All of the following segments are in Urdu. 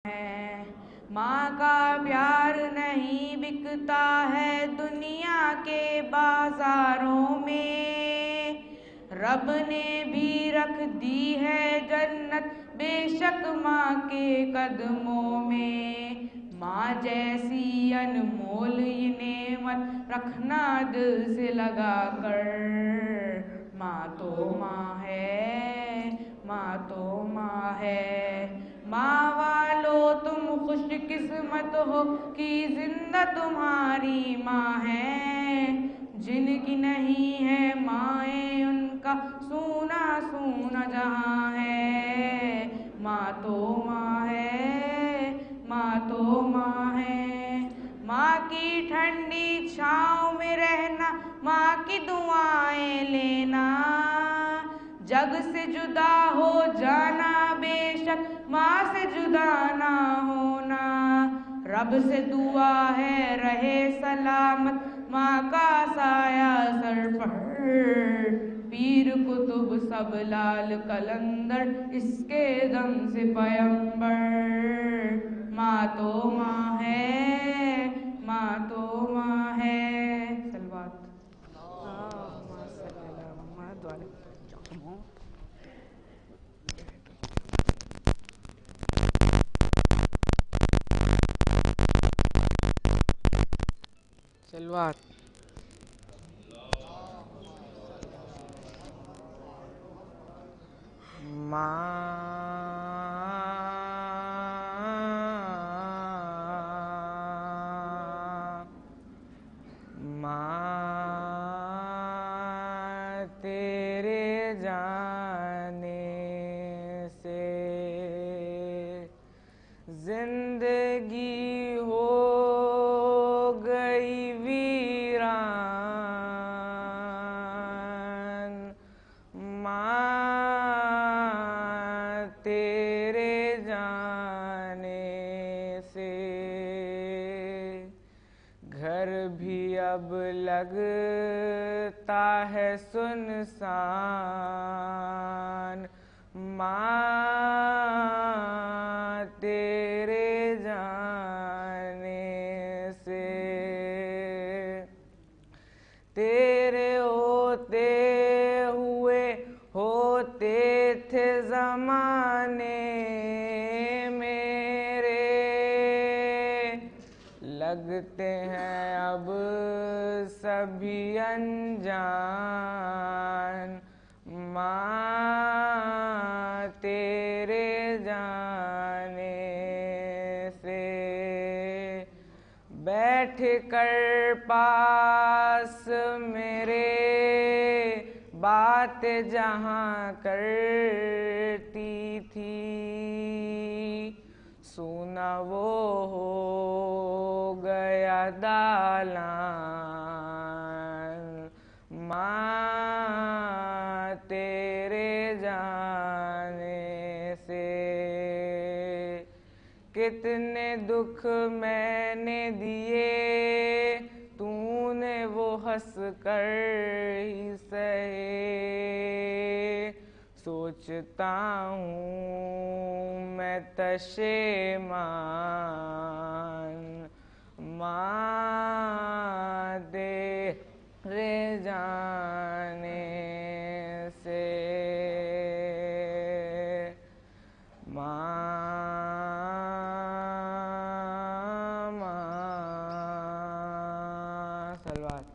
ہے، ماں کا پیار نہیں بکتا ہے دنیا کے بازاروں میں، رب نے بھی رکھ دی ہے جنت بے شک ماں کے قدموں میں، ماں جیسی انمول یہ نعمت رکھنا دل سے لگا کر، ماں تو ماں ہے، ماں تو ماں ہے، ماں والو تم خوش قسمت ہو کہ زندہ تمہاری ماں ہے، جن کی نہیں ہے مائیں ان کا سونا سونا جہاں ہے، ماں تو ماں ہے، ماں تو ماں ہے، ماں کی ٹھنڈی چھاؤں میں رہنا، ماں کی دعائیں لینا، جگ سے جدا ہو جانا بے شک ماں سے جدا نہ ہونا، رب سے دعا ہے رہے سلامت ماں کا سایہ سر پر، پیر کتب سب لال قلندر اس کے دم سے پیمبر، ماں تو ماں ہے، ماں تو ماں ہے، صلوات اللہم صلی علی محمد وعلی صلوات ماں تیرے جانے سے زندگی ہو گئی ویران، ماں تیرے جانے سے گھر بھی اب لگتا ہے سنسان، ماں تیرے جانے سے تیرے ہوتے تھے زمانے میرے، لگتے ہیں اب سبھی انجان، ماں تیرے جانے سے بیٹھ کر پاس میرے بات جہاں کرتی تھی، سونا وہ ہو گیا دالان، ماں تیرے جانے سے کتنے دکھ میں نے دیے تو نے وہ ہنس کر ہی سہے، سوچتا ہوں میں پشیمان، ماں تیرے جانے سے، صلوات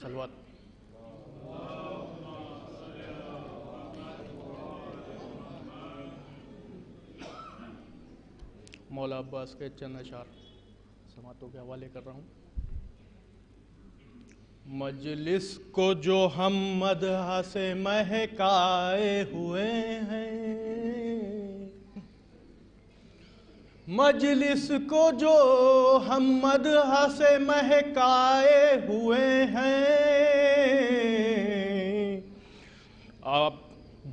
صلوات مولا عباس کے چند اشعار سماعتوں کے حوالے کر رہا ہوں۔ مجلس کو جو ہم مدح سے مہکائے ہوئے ہیں، مجلس کو جو ہم مدح سے مہکائے ہوئے ہیں، اب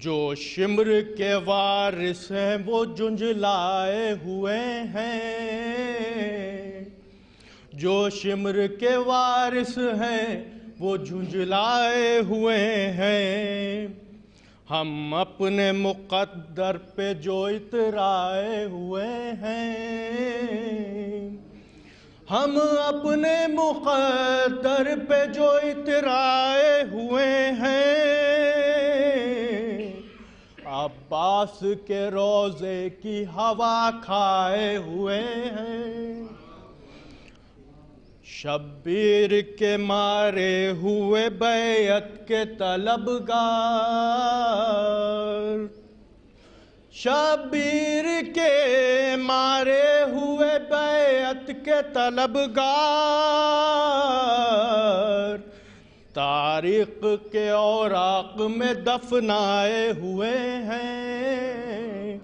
جو شمر کے وارث ہیں وہ جھنجھلائے ہوئے ہیں، جو شمر کے وارث ہیں وہ جھنجھلائے ہوئے ہیں، ہم اپنے مقدر پہ جو اترائے ہوئے ہیں، ہم اپنے مقدر پہ جو اترائے ہوئے ہیں، عباس کے روضے کی ہوا کھائے ہوئے ہیں، شبیر کے مارے ہوئے بیعت کے طلبگار، شبیر کے مارے ہوئے بیعت کے طلبگار، تاریخ کے اوراق میں دفنائے ہوئے ہیں،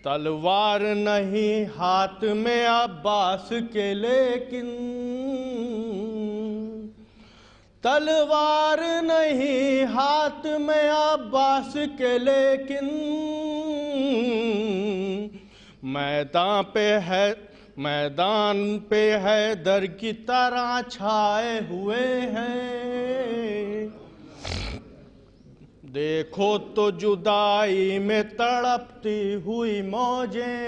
تلوار نہیں ہاتھ میں عباس کے لیکن، تلوار نہیں ہاتھ میں عباس کے لیکن، میدان پہ حیدر کی طرح چھائے ہوئے ہیں، دیکھو تو جدائی میں تڑپتی ہوئی موجیں،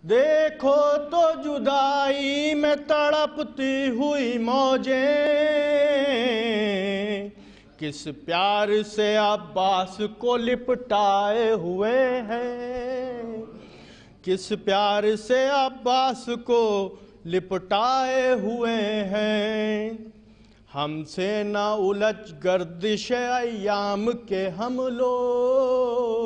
دیکھو تو جدائی میں تڑپتی ہوئی موجیں، کس پیار سے عباس کو لپٹائے ہوئے ہیں، کس پیار سے عباس کو لپٹائے ہوئے ہیں، ہم سے نہ الجھ گردش ایام کے ہم لوگ،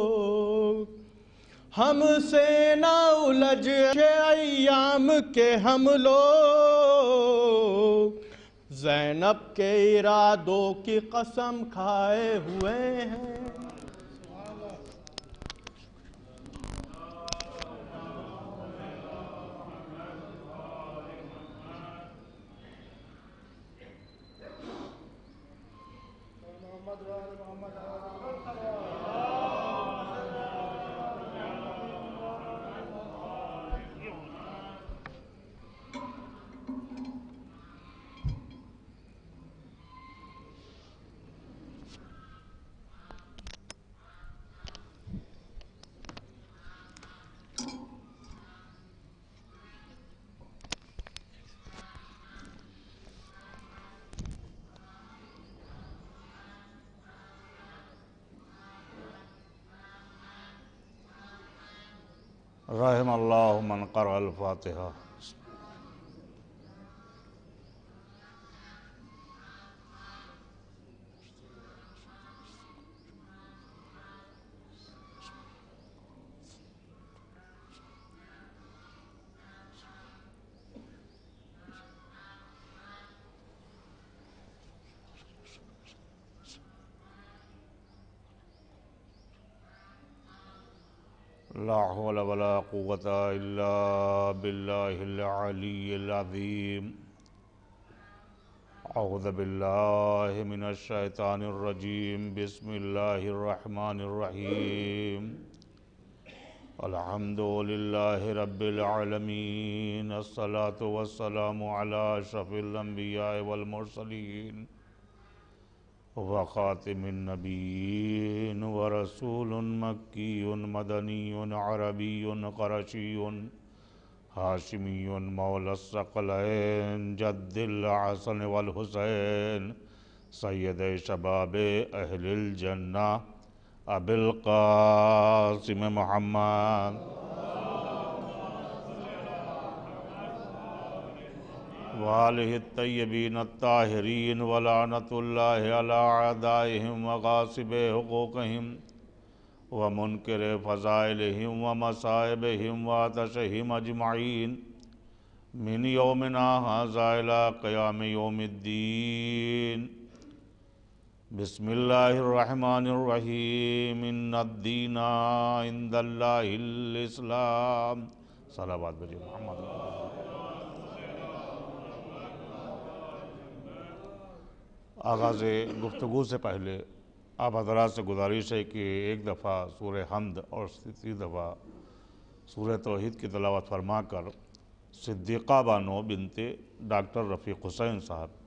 ہم سے نہ الجھ ایام کے ہم لوگ، زینب کے ارادوں کی قسم کھائے ہوئے ہیں، رحم اللہ من قرأ الفاتحہ۔ لا حول ولا قوة الا باللہ العلی العظیم۔ اعوذ باللہ من الشیطان الرجیم، بسم اللہ الرحمن الرحیم۔ الحمد للہ رب العالمین، الصلاة والسلام علی اشرف الانبیاء والمرسلین وخاتم النبیین، ورسول مکی مدنی عربی قرشی ہاشمی مولی الثقلین، جد الحسن والحسین، سید شباب اہل الجنہ، ابی القاسم محمد وآلہ الطیبین الطاہرین، ولعنۃ اللہ علی اعدائہم وغاصب حقوقہم ومنکر فضائلہم ومصائبہم وآتشہم اجمعین، من یومنا ھذا الی قیام یوم الدین۔ بسم اللہ الرحمن الرحیم ان الدین عند اللہ الاسلام صلوات بجے محمد۔ آغاز گفتگو سے پہلے آپ حضرات سے گزارش ہے کہ ایک دفعہ سورہ حمد اور 3 دفعہ سورہ توحید کی تلاوت فرما کر صدیقہ بانو بنت ڈاکٹر رفیق حسین صاحب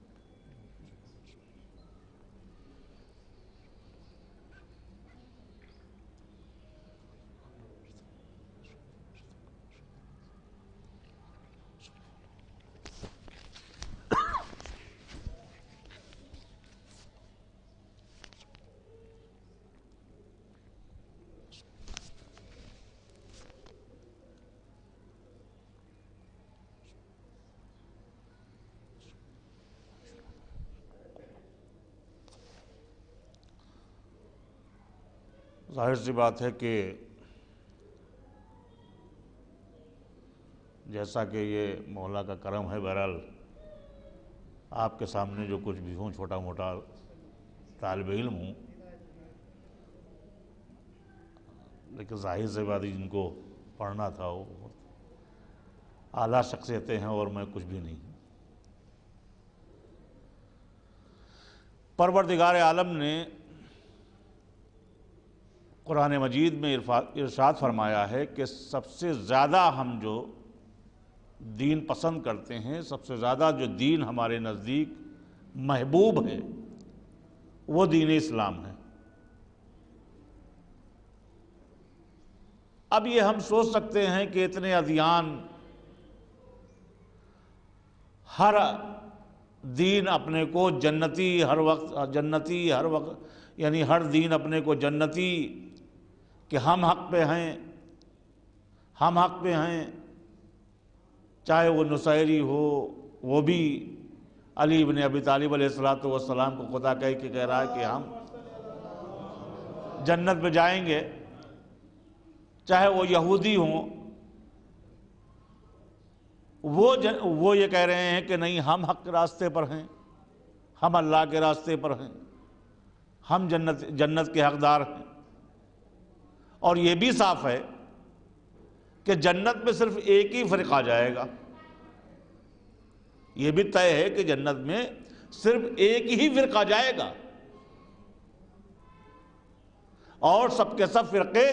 ظاہر سی بات ہے کہ جیسا کہ یہ مولا کا کرم ہے، بہرحال آپ کے سامنے جو کچھ بھی ہوں، چھوٹا موٹا طالب علم ہوں، لیکن ظاہر سی بات ہے جن کو پڑھنا تھا وہ بہت اعلیٰ شخصیتیں ہیں اور میں کچھ بھی نہیں ہوں۔ پروردگار عالم نے قرآن مجید میں ارشاد فرمایا ہے کہ سب سے زیادہ ہم جو دین پسند کرتے ہیں، سب سے زیادہ جو دین ہمارے نزدیک محبوب ہے، وہ دین اسلام ہے۔ اب یہ ہم سوچ سکتے ہیں کہ اتنے ادیان، ہر دین اپنے کو جنتی ہر وقت یعنی ہر دین اپنے کو جنتی کہ ہم حق پہ ہیں، چاہے وہ نصیری ہو، وہ بھی علی بن ابی طالب علیہ السلام کو خدا کہہ رہا ہے کہ ہم جنت میں جائیں گے، چاہے وہ یہودی ہوں، وہ یہ کہہ رہے ہیں کہ نہیں، ہم حق کے راستے پر ہیں، ہم اللہ کے راستے پر ہیں، ہم جنت کے حقدار ہیں۔ اور یہ بھی صاف ہے کہ جنت میں صرف ایک ہی فرقہ جائے گا، یہ بھی طے ہے کہ جنت میں صرف ایک ہی فرقہ جائے گا، اور سب کے سب فرقے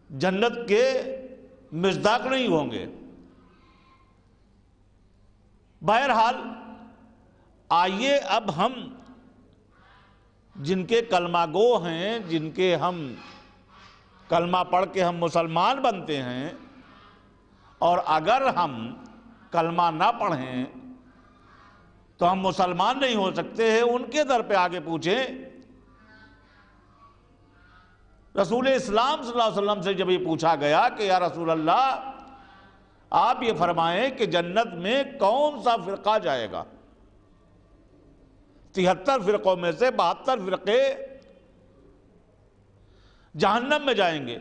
جنت کے مصداق نہیں ہوں گے۔ بہرحال آئیے اب ہم جن کے کلمہ گو ہیں، جن کے ہم کلمہ پڑھ کے ہم مسلمان بنتے ہیں، اور اگر ہم کلمہ نہ پڑھیں تو ہم مسلمان نہیں ہو سکتے ہیں، ان کے در پہ آگے پوچھیں۔ رسول اسلام صلی اللہ علیہ وسلم سے جب یہ پوچھا گیا کہ یا رسول اللہ، آپ یہ فرمائیں کہ جنت میں کون سا فرقہ جائے گا؟ 73 فرقوں میں سے 72 فرقے جہنم میں جائیں گے۔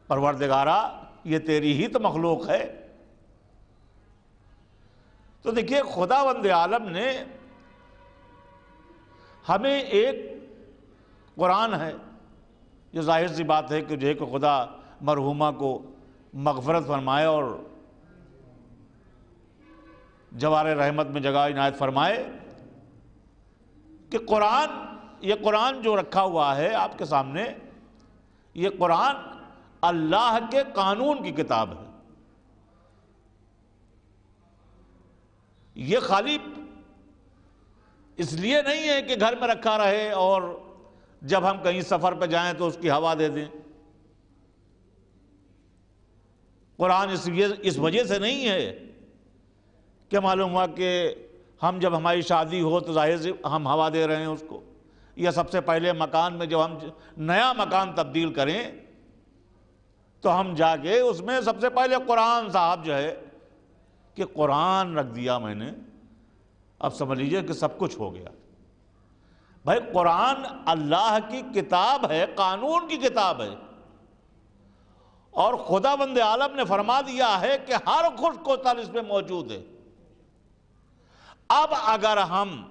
پروردگارا، یہ تیری ہی تو مخلوق ہے۔ تو دیکھیے، خداوند عالم نے ہمیں ایک قرآن ہے، جو ظاہر سی بات ہے کہ خدا مرحومہ کو مغفرت فرمائے اور جوار رحمت میں جگہ عنایت فرمائے، کہ یہ قرآن جو رکھا ہوا ہے آپ کے سامنے، یہ قرآن اللہ کے قانون کی کتاب ہے۔ یہ خالی اس لیے نہیں ہے کہ گھر میں رکھا رہے اور جب ہم کہیں سفر پہ جائیں تو اس کی ہوا دے دیں۔ قرآن اس وجہ سے نہیں ہے کہ معلوم ہوا کہ ہم جب ہماری شادی ہو تو ظاہر سے ہم ہوا دے رہے ہیں اس کو، یا سب سے پہلے مکان میں جب ہم نیا مکان تبدیل کریں تو ہم جا کے اس میں سب سے پہلے قرآن صاحب جو ہے کہ قرآن رکھ دیا میں نے، اب سمجھ لیجئے کہ سب کچھ ہو گیا۔ بھائی، قرآن اللہ کی کتاب ہے، قانون کی کتاب ہے، اور خداوند عالم نے فرما دیا ہے کہ ہر خوش کوتل اس میں موجود ہے۔ اب اگر ہم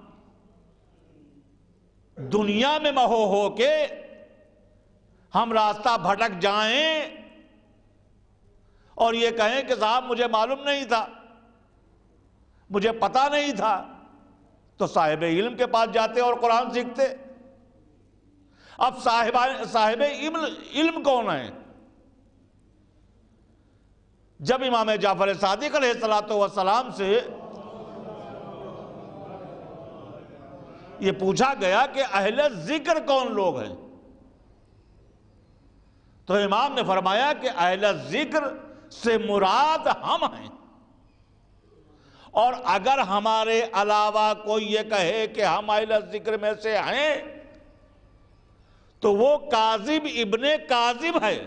دنیا میں مہو ہو کے ہم راستہ بھٹک جائیں اور یہ کہیں کہ صاحب مجھے معلوم نہیں تھا، مجھے پتا نہیں تھا، تو صاحب علم کے پاس جاتے اور قرآن سیکھتے۔ اب صاحب علم کون ہے؟ جب امام جعفر صادق علیہ السلام سے یہ پوچھا گیا کہ اہل ذکر کون لوگ ہیں، تو امام نے فرمایا کہ اہل ذکر سے مراد ہم ہیں، اور اگر ہمارے علاوہ کوئی یہ کہے کہ ہم اہل ذکر میں سے ہیں تو وہ کاذب ابن کاذب ہے،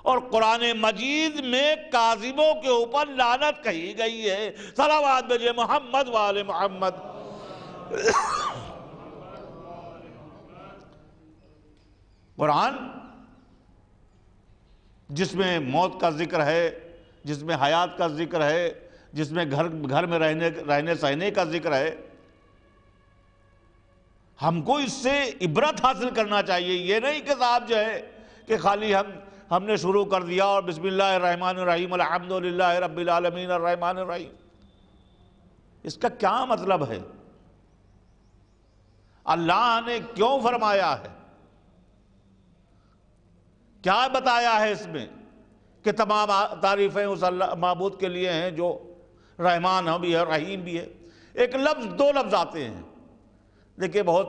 اور قرآن مجید میں کاذبوں کے اوپر لعنت کہی گئی ہے۔ صلوات بھیجئے محمد وآل محمد۔ قرآن جس میں موت کا ذکر ہے، جس میں حیات کا ذکر ہے، جس میں گھر میں رہنے سہنے کا ذکر ہے، ہم کو اس سے عبرت حاصل کرنا چاہیے۔ یہ نہیں کہ صاحب جو ہے کہ خالی ہم نے شروع کر دیا اور بسم اللہ الرحمن الرحیم الحمدللہ رب العالمین الرحمن الرحیم۔ اس کا کیا مطلب ہے؟ اللہ نے کیوں فرمایا ہے؟ کیا بتایا ہے اس میں کہ تمام تعریفیں اس اللہ معبود کے لیے ہیں جو رحمان بھی ہے رحیم بھی ہے؟ ایک لفظ دو لفظ آتے ہیں، دیکھیں بہت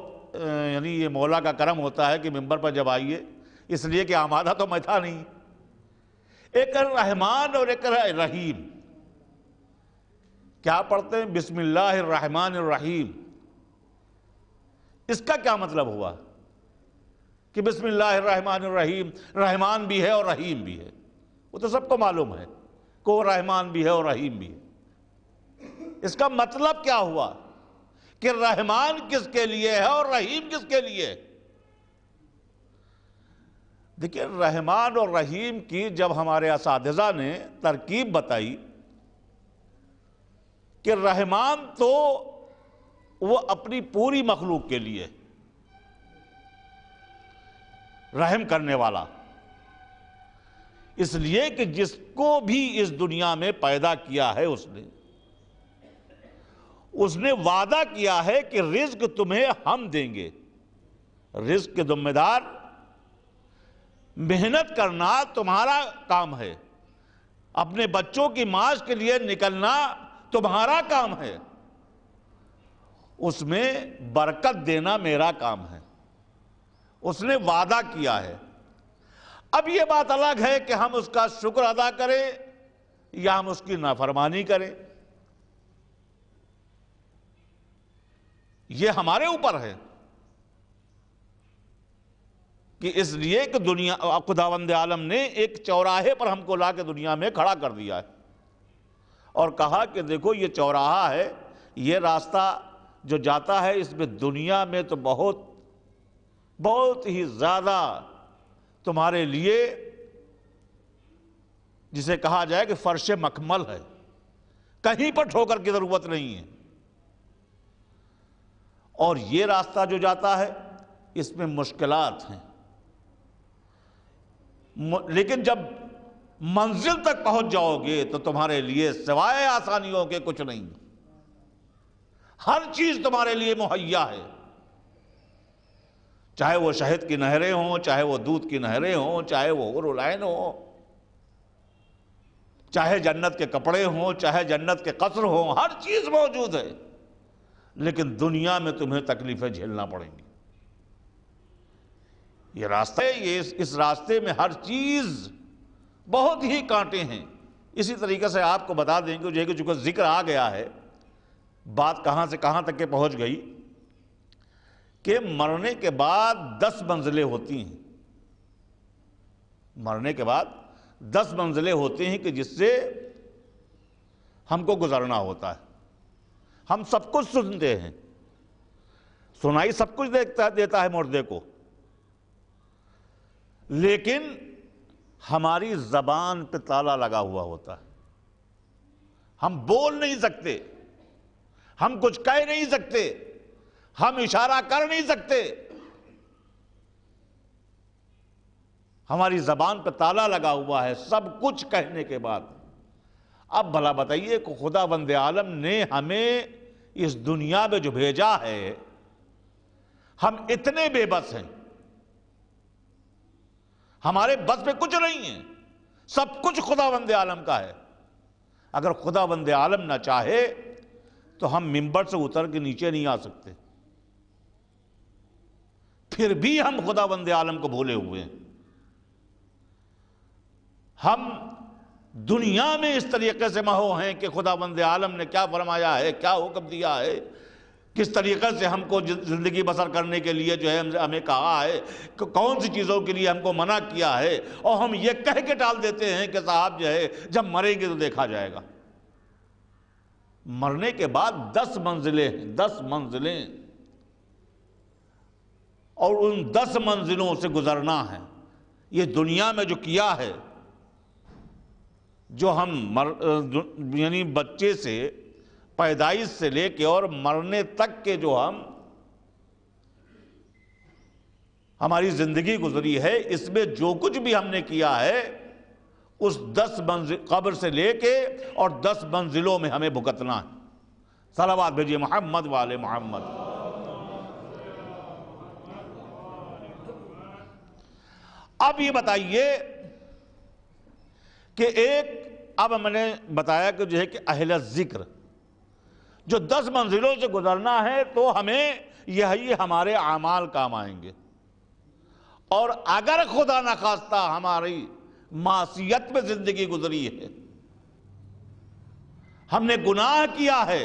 یعنی یہ مولا کا کرم ہوتا ہے کہ ممبر پر جب آئیے، اس لیے کہ آمادہ تو میں تھا نہیں، ایک رحمان اور ایک رحیم۔ کیا پڑھتے ہیں؟ بسم اللہ الرحمن الرحیم۔ اس کا کیا مطلب ہوا کہ بسم اللہ الرحمن الرحیم، رحمان بھی ہے اور رحیم بھی ہے؟ وہ تو سب کو معلوم ہے کہ وہ رحمان بھی ہے اور رحیم بھی ہے۔ اس کا مطلب کیا ہوا کہ رحمان کس کے لیے ہے اور رحیم کس کے لیے؟ دیکھیں، رحمان اور رحیم کی جب ہمارے اساتذہ نے ترکیب بتائی کہ رحمان تو وہ اپنی پوری مخلوق کے لیے رحم کرنے والا، اس لیے کہ جس کو بھی اس دنیا میں پیدا کیا ہے اس نے وعدہ کیا ہے کہ رزق تمہیں ہم دیں گے۔ رزق کے ذمہ دار، محنت کرنا تمہارا کام ہے، اپنے بچوں کی معاش کے لیے نکلنا تمہارا کام ہے، اس میں برکت دینا میرا کام ہے۔ اس نے وعدہ کیا ہے۔ اب یہ بات الگ ہے کہ ہم اس کا شکر ادا کریں یا ہم اس کی نافرمانی کریں، یہ ہمارے اوپر ہے۔ کہ اس لیے کہ خداوند عالم نے ایک چوراہے پر ہم کو لا کے دنیا میں کھڑا کر دیا ہے اور کہا کہ دیکھو یہ چوراہا ہے، یہ راستہ جو جاتا ہے اس میں دنیا میں تو بہت ہی زیادہ تمہارے لیے جسے کہا جائے کہ فرش مکمل ہے، کہیں پر ٹھوکر کی ضرورت نہیں ہے۔ اور یہ راستہ جو جاتا ہے اس میں مشکلات ہیں، لیکن جب منزل تک پہنچ جاؤ گے تو تمہارے لیے سوائے آسانیوں کے کچھ نہیں، ہر چیز تمہارے لیے مہیا ہے، چاہے وہ شہد کی نہریں ہوں، چاہے وہ دودھ کی نہریں ہوں، چاہے وہ حور العین ہوں، چاہے جنت کے کپڑے ہوں، چاہے جنت کے قصر ہوں، ہر چیز موجود ہے، لیکن دنیا میں تمہیں تکلیفیں جھیلنا پڑیں گی۔ یہ راستہ ہے، اس راستے میں ہر چیز بہت ہی کانٹے ہیں۔ اسی طریقے سے آپ کو بتا دیں کہ چونکہ ذکر آ گیا ہے، بات کہاں سے کہاں تک کے پہنچ گئی کہ مرنے کے بعد 10 منزلیں ہوتی ہیں۔ مرنے کے بعد 10 منزلیں ہوتی ہیں کہ جس سے ہم کو گزرنا ہوتا ہے۔ ہم سب کچھ سنتے ہیں، سنائی سب کچھ دیتا ہے مردے کو، لیکن ہماری زبان پہ تالا لگا ہوا ہوتا ہے، ہم بول نہیں سکتے، ہم کچھ کہہ نہیں سکتے، ہم اشارہ کر نہیں سکتے، ہماری زبان پہ تالا لگا ہوا ہے سب کچھ کہنے کے بعد۔ اب بھلا بتائیے کہ خداوند عالم نے ہمیں اس دنیا میں جو بھیجا ہے، ہم اتنے بے بس ہیں، ہمارے بس میں کچھ نہیں ہے، سب کچھ خداوند عالم کا ہے۔ اگر خداوند عالم نہ چاہے تو ہم منبر سے اتر کے نیچے نہیں آ سکتے، پھر بھی ہم خداوند عالم کو بھولے ہوئے ہیں۔ ہم دنیا میں اس طریقے سے مہو ہیں کہ خداوند عالم نے کیا فرمایا ہے، کیا حکم دیا ہے، کس طریقے سے ہم کو زندگی بسر کرنے کے لیے جو ہے ہمیں کہا ہے، کہ کون سی چیزوں کے لیے ہم کو منع کیا ہے، اور ہم یہ کہہ کے ٹال دیتے ہیں کہ صاحب جو ہے جب مریں گے تو دیکھا جائے گا۔ مرنے کے بعد 10 منزلیں ہیں، 10 منزلیں، اور ان 10 منزلوں سے گزرنا ہے۔ یہ دنیا میں جو کیا ہے، جو ہم یعنی بچے سے پیدائش سے لے کے اور مرنے تک کے جو ہماری زندگی گزری ہے، اس میں جو کچھ بھی ہم نے کیا ہے، اس 10 منزل قبر سے لے کے اور 10 منزلوں میں ہمیں بھگتنا ہے۔ صلوات بھیجیے محمد والے محمد۔ اب یہ بتائیے کہ اب میں نے بتایا کہ جو ہے کہ اہل ذکر جو 10 منزلوں سے گزرنا ہے، تو ہمیں یہی ہمارے اعمال کام آئیں گے، اور اگر خدا نخواستہ ہماری معصیت میں زندگی گزری ہے، ہم نے گناہ کیا ہے،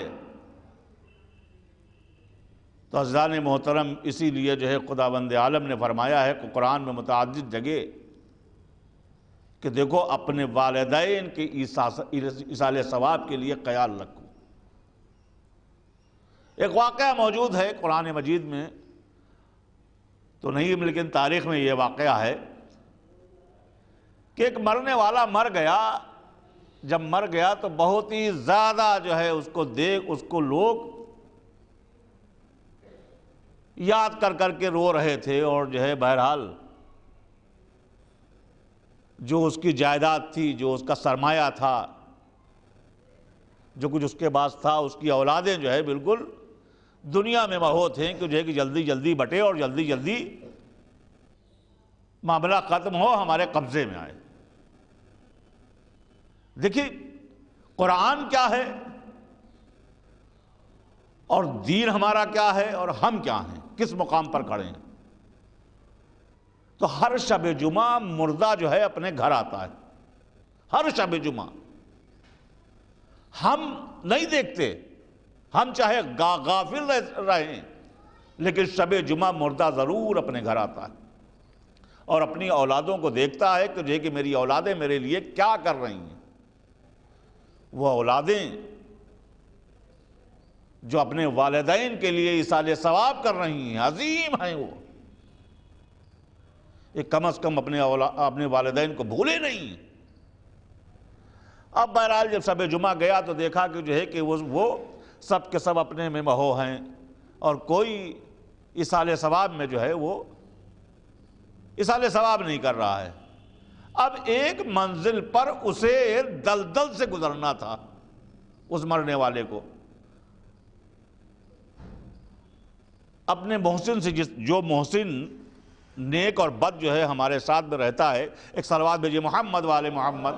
تو عزیزان محترم اسی لیے جو ہے خداوند عالم نے فرمایا ہے کہ قرآن میں متعدد جگہ کہ دیکھو اپنے والدین کے ایصال ثواب کے لیے خیال رکھو۔ ایک واقعہ موجود ہے قرآن مجید میں، تو نہیں لیکن تاریخ میں یہ واقعہ ہے کہ ایک مرنے والا مر گیا۔ جب مر گیا تو بہت ہی زیادہ جو ہے اس کو لوگ یاد کر کر کے رو رہے تھے، اور جو ہے بہرحال جو اس کی جائیداد تھی، جو اس کا سرمایہ تھا، جو کچھ اس کے پاس تھا، اس کی اولادیں جو ہے بالکل دنیا میں مبہوت ہیں کہ جو ہے کہ جلدی جلدی بٹے اور جلدی جلدی معاملہ ختم ہو، ہمارے قبضے میں آئے۔ دیکھیے قرآن کیا ہے اور دین ہمارا کیا ہے، اور ہم کیا ہیں، کس مقام پر کھڑے ہیں۔ تو ہر شب جمعہ مردہ جو ہے اپنے گھر آتا ہے، ہر شب جمعہ۔ ہم نہیں دیکھتے، ہم چاہے غافل رہیں، لیکن شب جمعہ مردہ ضرور اپنے گھر آتا ہے، اور اپنی اولادوں کو دیکھتا ہے کہ جو ہے کہ میری اولادیں میرے لیے کیا کر رہی ہیں۔ وہ اولادیں جو اپنے والدین کے لیے ایصال ثواب کر رہی ہیں، عظیم ہیں وہ، کم از کم اپنے والدین کو بھولے نہیں۔ اب بہرحال جب شب جمعہ گیا تو دیکھا کہ جو ہے کہ وہ سب کے سب اپنے میں مہو ہیں، اور کوئی ایصال ثواب میں جو ہے وہ ایصال ثواب نہیں کر رہا ہے۔ اب ایک منزل پر اسے دلدل سے گزرنا تھا، اس مرنے والے کو اپنے محسن سے، جو محسن نیک اور بد جو ہے ہمارے ساتھ میں رہتا ہے، ایک صلوات بھیجیے محمد والے محمد۔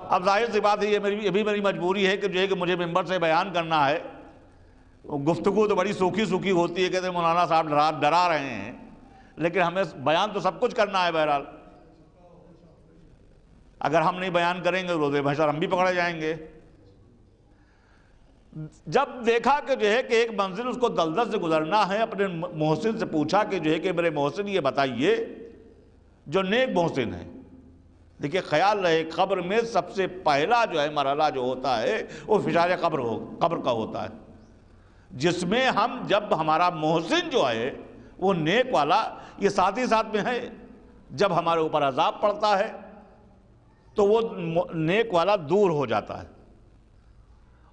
اب ظاہر سی بات ہے، یہ بھی میری مجبوری ہے کہ جو ہے کہ مجھے منبر سے بیان کرنا ہے۔ گفتگو تو بڑی سوکھی سوکھی ہوتی ہے، کہتے ہیں مولانا صاحب ڈرا رہے ہیں، لیکن ہمیں بیان تو سب کچھ کرنا ہے۔ بہرحال اگر ہم نہیں بیان کریں گے روزے محشر ہم بھی پکڑے جائیں گے۔ جب دیکھا کہ جو ہے کہ ایک منزل اس کو دلدل سے گزرنا ہے، اپنے محسن سے پوچھا کہ جو ہے کہ میرے محسن یہ بتائیے، جو نیک محسن ہے، دیکھیے خیال رہے قبر میں سب سے پہلا جو ہے مرحلہ جو ہوتا ہے وہ فشار قبر کا ہوتا ہے، جس میں جب ہمارا محسن جو ہے وہ نیک والا، یہ ساتھ ہی ساتھ میں ہے، جب ہمارے اوپر عذاب پڑتا ہے تو وہ نیک والا دور ہو جاتا ہے،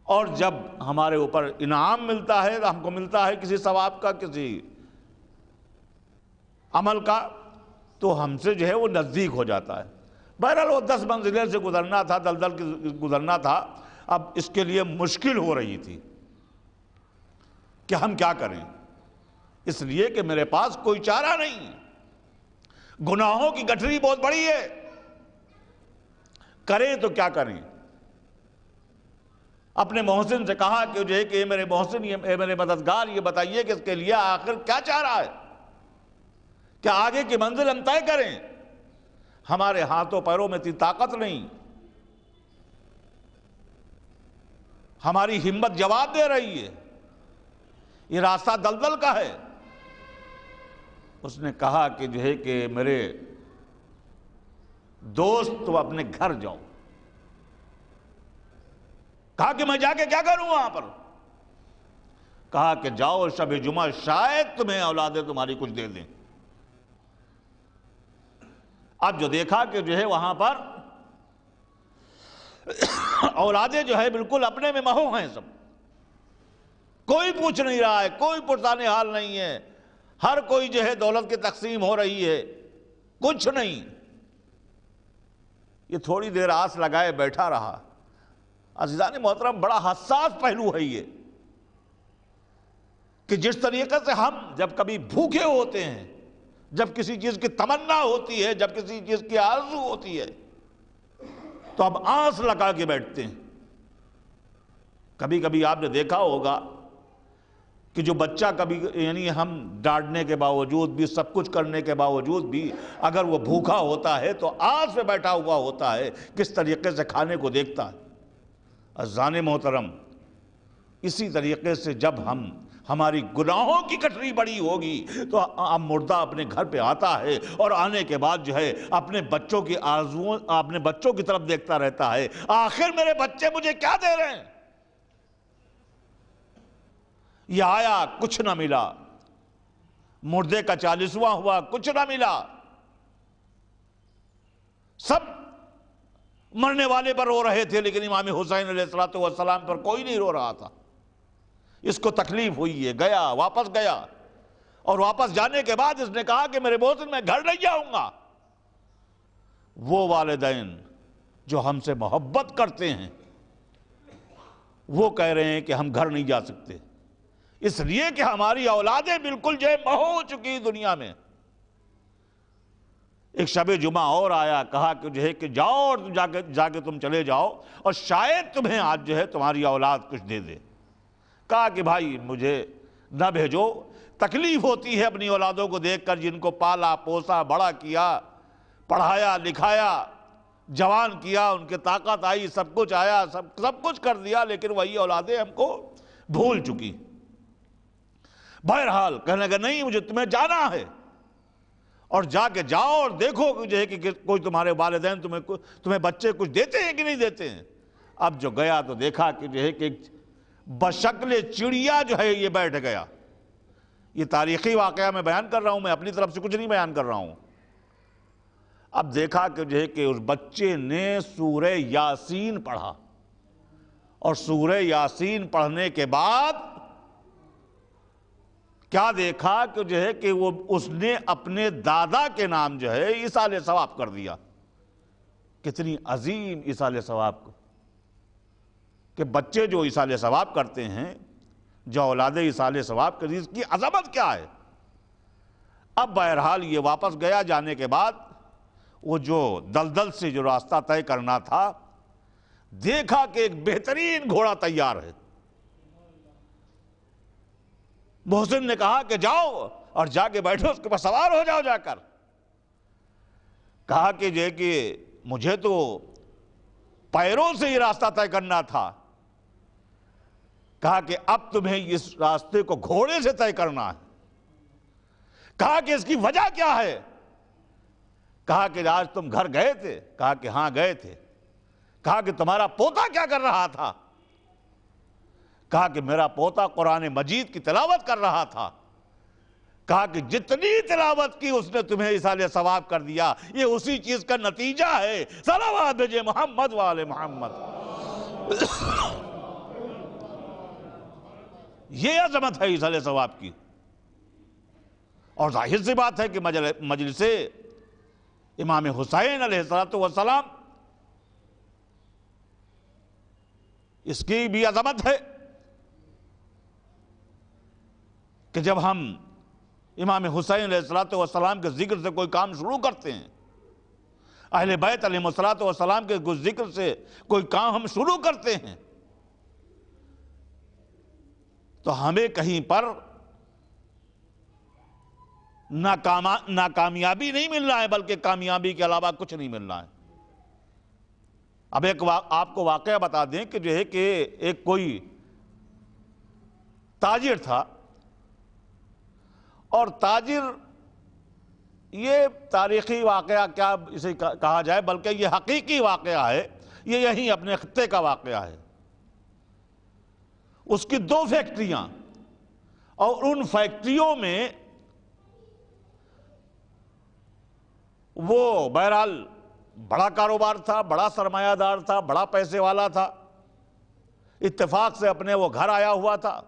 اور جب ہمارے اوپر انعام ملتا ہے تو ہم کو ملتا ہے کسی ثواب کا، کسی عمل کا، تو ہم سے جو ہے وہ نزدیک ہو جاتا ہے۔ بہرحال وہ 10 منزلیں سے گزرنا تھا، دلدل کی گزرنا تھا، اب اس کے لیے مشکل ہو رہی تھی کہ ہم کیا کریں، اس لیے کہ میرے پاس کوئی چارہ نہیں، گناہوں کی گٹھری بہت بڑی ہے، کریں تو کیا کریں۔ اپنے محسن سے کہا کہ جو ہے کہ میرے محسن، اے میرے مددگار، یہ بتائیے کہ اس کے لیے آخر کیا چارہ ہے، کیا آگے کی منزل ہم طے کریں، ہمارے ہاتھوں پیروں میں اتنی طاقت نہیں، ہماری ہمت جواب دے رہی ہے، یہ راستہ دلدل کا ہے۔ اس نے کہا کہ جو ہے کہ میرے دوست تو اپنے گھر جاؤ۔ کہا کہ میں جا کے کیا کروں وہاں پر؟ کہا کہ جاؤ، شب جمعہ شاید تمہیں اولادیں تمہاری کچھ دے دیں۔ اب جو دیکھا کہ جو ہے وہاں پر اولادیں جو ہے بالکل اپنے میں مہو ہیں، سب کوئی پوچھ نہیں رہا ہے، کوئی پرسانے حال نہیں ہے، ہر کوئی جو ہے دولت کی تقسیم ہو رہی ہے، کچھ نہیں۔ یہ تھوڑی دیر آس لگائے بیٹھا رہا۔ عزیزان محترم، بڑا حساس پہلو ہے یہ کہ جس طریقے سے ہم جب کبھی بھوکے ہوتے ہیں، جب کسی چیز کی تمنا ہوتی ہے، جب کسی چیز کی آرزو ہوتی ہے، تو اب آس لگا کے بیٹھتے ہیں۔ کبھی کبھی آپ نے دیکھا ہوگا کہ جو بچہ کبھی یعنی ہم ڈانٹنے کے باوجود بھی، سب کچھ کرنے کے باوجود بھی، اگر وہ بھوکا ہوتا ہے تو آس پہ بیٹھا ہوا ہوتا ہے، کس طریقے سے کھانے کو دیکھتا ہے۔ عزیزان محترم، اسی طریقے سے جب ہماری گناہوں کی گٹھری بڑی ہوگی تو اب مردہ اپنے گھر پہ آتا ہے، اور آنے کے بعد جو ہے اپنے بچوں کی آرزوؤں، اپنے بچوں کی طرف دیکھتا رہتا ہے، آخر میرے بچے مجھے کیا دے رہے ہیں؟ یہ آیا، کچھ نہ ملا، مردے کا 40واں ہوا، کچھ نہ ملا، سب مرنے والے پر رو رہے تھے، لیکن امام حسین علیہ السلام پر کوئی نہیں رو رہا تھا۔ اس کو تکلیف ہوئی ہے، گیا، واپس گیا، اور واپس جانے کے بعد اس نے کہا کہ میرے محسن میں گھر نہیں جاؤں گا۔ وہ والدین جو ہم سے محبت کرتے ہیں وہ کہہ رہے ہیں کہ ہم گھر نہیں جا سکتے، اس لیے کہ ہماری اولادیں بالکل جو ہے مہو ہو چکی دنیا میں۔ ایک شب جمعہ اور آیا، کہا کہ جو ہے کہ جاؤ اور جا کے تم چلے جاؤ، اور شاید تمہیں آج جو ہے تمہاری اولاد کچھ دے دے۔ کہا کہ بھائی مجھے نہ بھیجو، تکلیف ہوتی ہے اپنی اولادوں کو دیکھ کر، جن کو پالا پوسا بڑا کیا، پڑھایا لکھایا، جوان کیا، ان کے طاقت آئی، سب کچھ آیا، سب کچھ کر دیا، لیکن وہی اولادیں ہم کو بھول چکی۔ بہرحال کہنے لگا نہیں، مجھے تمہیں جانا ہے، اور جا کے جاؤ اور دیکھو جو ہے کہ کوئی تمہارے والدین تمہیں بچے کچھ دیتے ہیں کہ نہیں دیتے ہیں۔ اب جو گیا تو دیکھا کہ جو ہے کہ بشکل چڑیا جو ہے یہ بیٹھ گیا۔ یہ تاریخی واقعہ میں بیان کر رہا ہوں، میں اپنی طرف سے کچھ نہیں بیان کر رہا ہوں۔ اب دیکھا کہ جو ہے کہ اس بچے نے سورہ یاسین پڑھا، اور سورہ یاسین پڑھنے کے بعد کیا دیکھا کہ جو ہے کہ اس نے اپنے دادا کے نام جو ہے ایصال ثواب کر دیا۔ کتنی عظیم ایصال ثواب کو، کہ بچے جو ایصال ثواب کرتے ہیں، جو اولاد ایصال ثواب کرتی، اس کی عظمت کیا ہے۔ اب بہرحال یہ واپس گیا، جانے کے بعد وہ جو دلدل سے جو راستہ طے کرنا تھا، دیکھا کہ ایک بہترین گھوڑا تیار ہے۔ محسن نے کہا کہ جاؤ اور جا کے بیٹھو، اس کے پاس سوار ہو جاؤ جا کر۔ کہا کہ جو ہے کہ مجھے تو پیروں سے یہ راستہ طے کرنا تھا۔ کہا کہ اب تمہیں اس راستے کو گھوڑے سے طے کرنا ہے۔ کہا کہ اس کی وجہ کیا ہے؟ کہا کہ آج تم گھر گئے تھے؟ کہا کہ ہاں گئے تھے۔ کہا کہ تمہارا پوتا کیا کر رہا تھا؟ کہا کہ میرا پوتا قرآن مجید کی تلاوت کر رہا تھا۔ کہا کہ جتنی تلاوت کی اس نے تمہیں ایصال ثواب کر دیا، یہ اسی چیز کا نتیجہ ہے۔ صلوات بھیجے محمد وآل محمد۔ یہ عظمت ہے ایصال ثواب کی. اور ظاہر سی بات ہے کہ مجلس امام حسین علیہ السلام اس کی بھی عظمت ہے کہ جب ہم امام حسین علیہ السلام کے ذکر سے کوئی کام شروع کرتے ہیں، اہل بیت علیہ السلام کے ذکر سے کوئی کام ہم شروع کرتے ہیں، تو ہمیں کہیں پر ناکامیابی نہیں مل رہا ہے، بلکہ کامیابی کے علاوہ کچھ نہیں مل رہا ہے. اب ایک آپ کو واقعہ بتا دیں کہ جو ہے کہ ایک کوئی تاجر تھا، اور تاجر، یہ تاریخی واقعہ کیا اسے کہا جائے، بلکہ یہ حقیقی واقعہ ہے، یہ یہیں اپنے خطے کا واقعہ ہے. اس کی 2 فیکٹریاں، اور ان فیکٹریوں میں وہ بہرحال بڑا کاروبار تھا، بڑا سرمایہ دار تھا، بڑا پیسے والا تھا، اتفاق سے اپنے وہ گھر آیا ہوا تھا.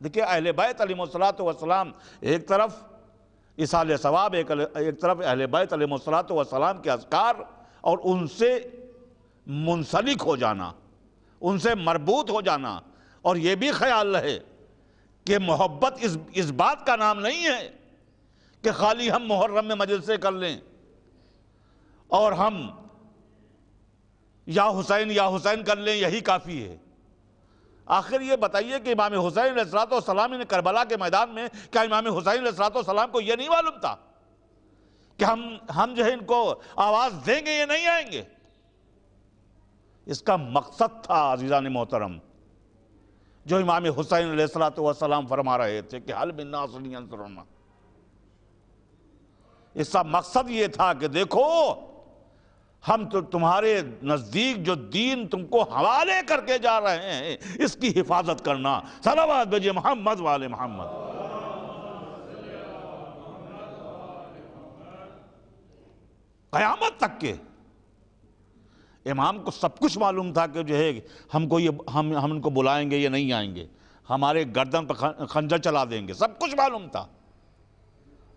دیکھیں اہل بیت علیہ السلام ایک طرف ایصال ثواب، ایک طرف اہل بیت علیہ السلام کے اذکار، اور ان سے منسلک ہو جانا، ان سے مربوط ہو جانا. اور یہ بھی خیال رہے کہ محبت اس بات کا نام نہیں ہے کہ خالی ہم محرم میں مجلسیں کر لیں اور ہم یا حسین کر لیں، یہی کافی ہے. آخر یہ بتائیے کہ امام حسین علیہ السلام نے کربلا کے میدان میں، کیا امام حسین علیہ السلام کو یہ نہیں معلوم تھا کہ ہم جو ہے ان کو آواز دیں گے، یہ نہیں آئیں گے؟ اس کا مقصد تھا عزیزان محترم جو امام حسین علیہ السلام فرما رہے تھے کہ حل من ناصر ینصرنا. اس کا مقصد یہ تھا کہ دیکھو ہم تو تمہارے نزدیک جو دین تم کو حوالے کر کے جا رہے ہیں، اس کی حفاظت کرنا. صلوات بھیجئے محمد والے محمد. قیامت تک کے امام کو سب کچھ معلوم تھا کہ جو ہے ہم ان کو بلائیں گے، یہ نہیں آئیں گے، ہمارے گردن پر خنجر چلا دیں گے، سب کچھ معلوم تھا،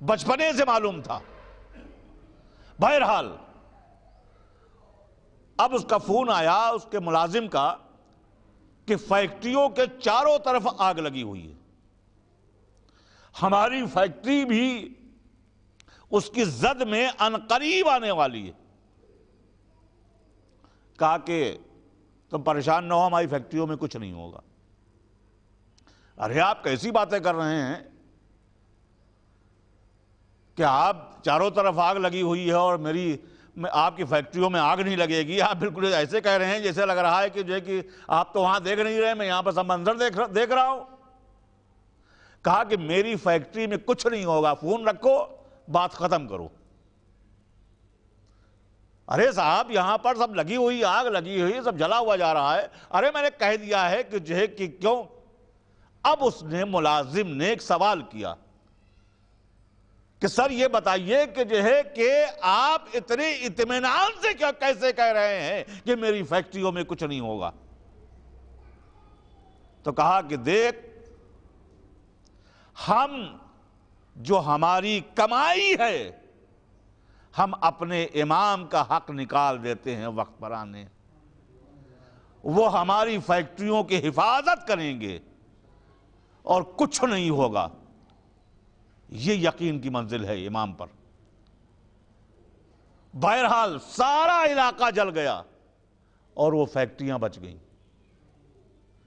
بچپنے سے معلوم تھا. بہرحال اب اس کا فون آیا اس کے ملازم کا کہ فیکٹریوں کے چاروں طرف آگ لگی ہوئی ہے، ہماری فیکٹری بھی اس کی زد میں عنقریب آنے والی ہے. کہا کہ تم پریشان نہ ہو، ہماری فیکٹریوں میں کچھ نہیں ہوگا. ارے آپ کیسی باتیں کر رہے ہیں کہ آپ چاروں طرف آگ لگی ہوئی ہے اور آپ کی فیکٹریوں میں آگ نہیں لگے گی؟ آپ بالکل ایسے کہہ رہے ہیں جیسے لگ رہا ہے کہ جو ہے کہ آپ تو وہاں دیکھ نہیں رہے، میں یہاں پر سب منظر دیکھ رہا ہوں. کہا کہ میری فیکٹری میں کچھ نہیں ہوگا، فون رکھو، بات ختم کرو. ارے صاحب یہاں پر سب لگی ہوئی، آگ لگی ہوئی، سب جلا ہوا جا رہا ہے. ارے میں نے کہہ دیا ہے کہ جو ہے کہ کیوں. اب اس نے ملازم نے ایک سوال کیا کہ سر یہ بتائیے کہ جو ہے کہ آپ اتنے اطمینان سے کیسے کہہ رہے ہیں کہ میری فیکٹریوں میں کچھ نہیں ہوگا؟ تو کہا کہ دیکھ، ہم جو ہماری کمائی ہے ہم اپنے امام کا حق نکال دیتے ہیں وقت پر آنے، وہ ہماری فیکٹریوں کی حفاظت کریں گے اور کچھ نہیں ہوگا. یہ یقین کی منزل ہے امام پر. بہرحال سارا علاقہ جل گیا اور وہ فیکٹریاں بچ گئیں.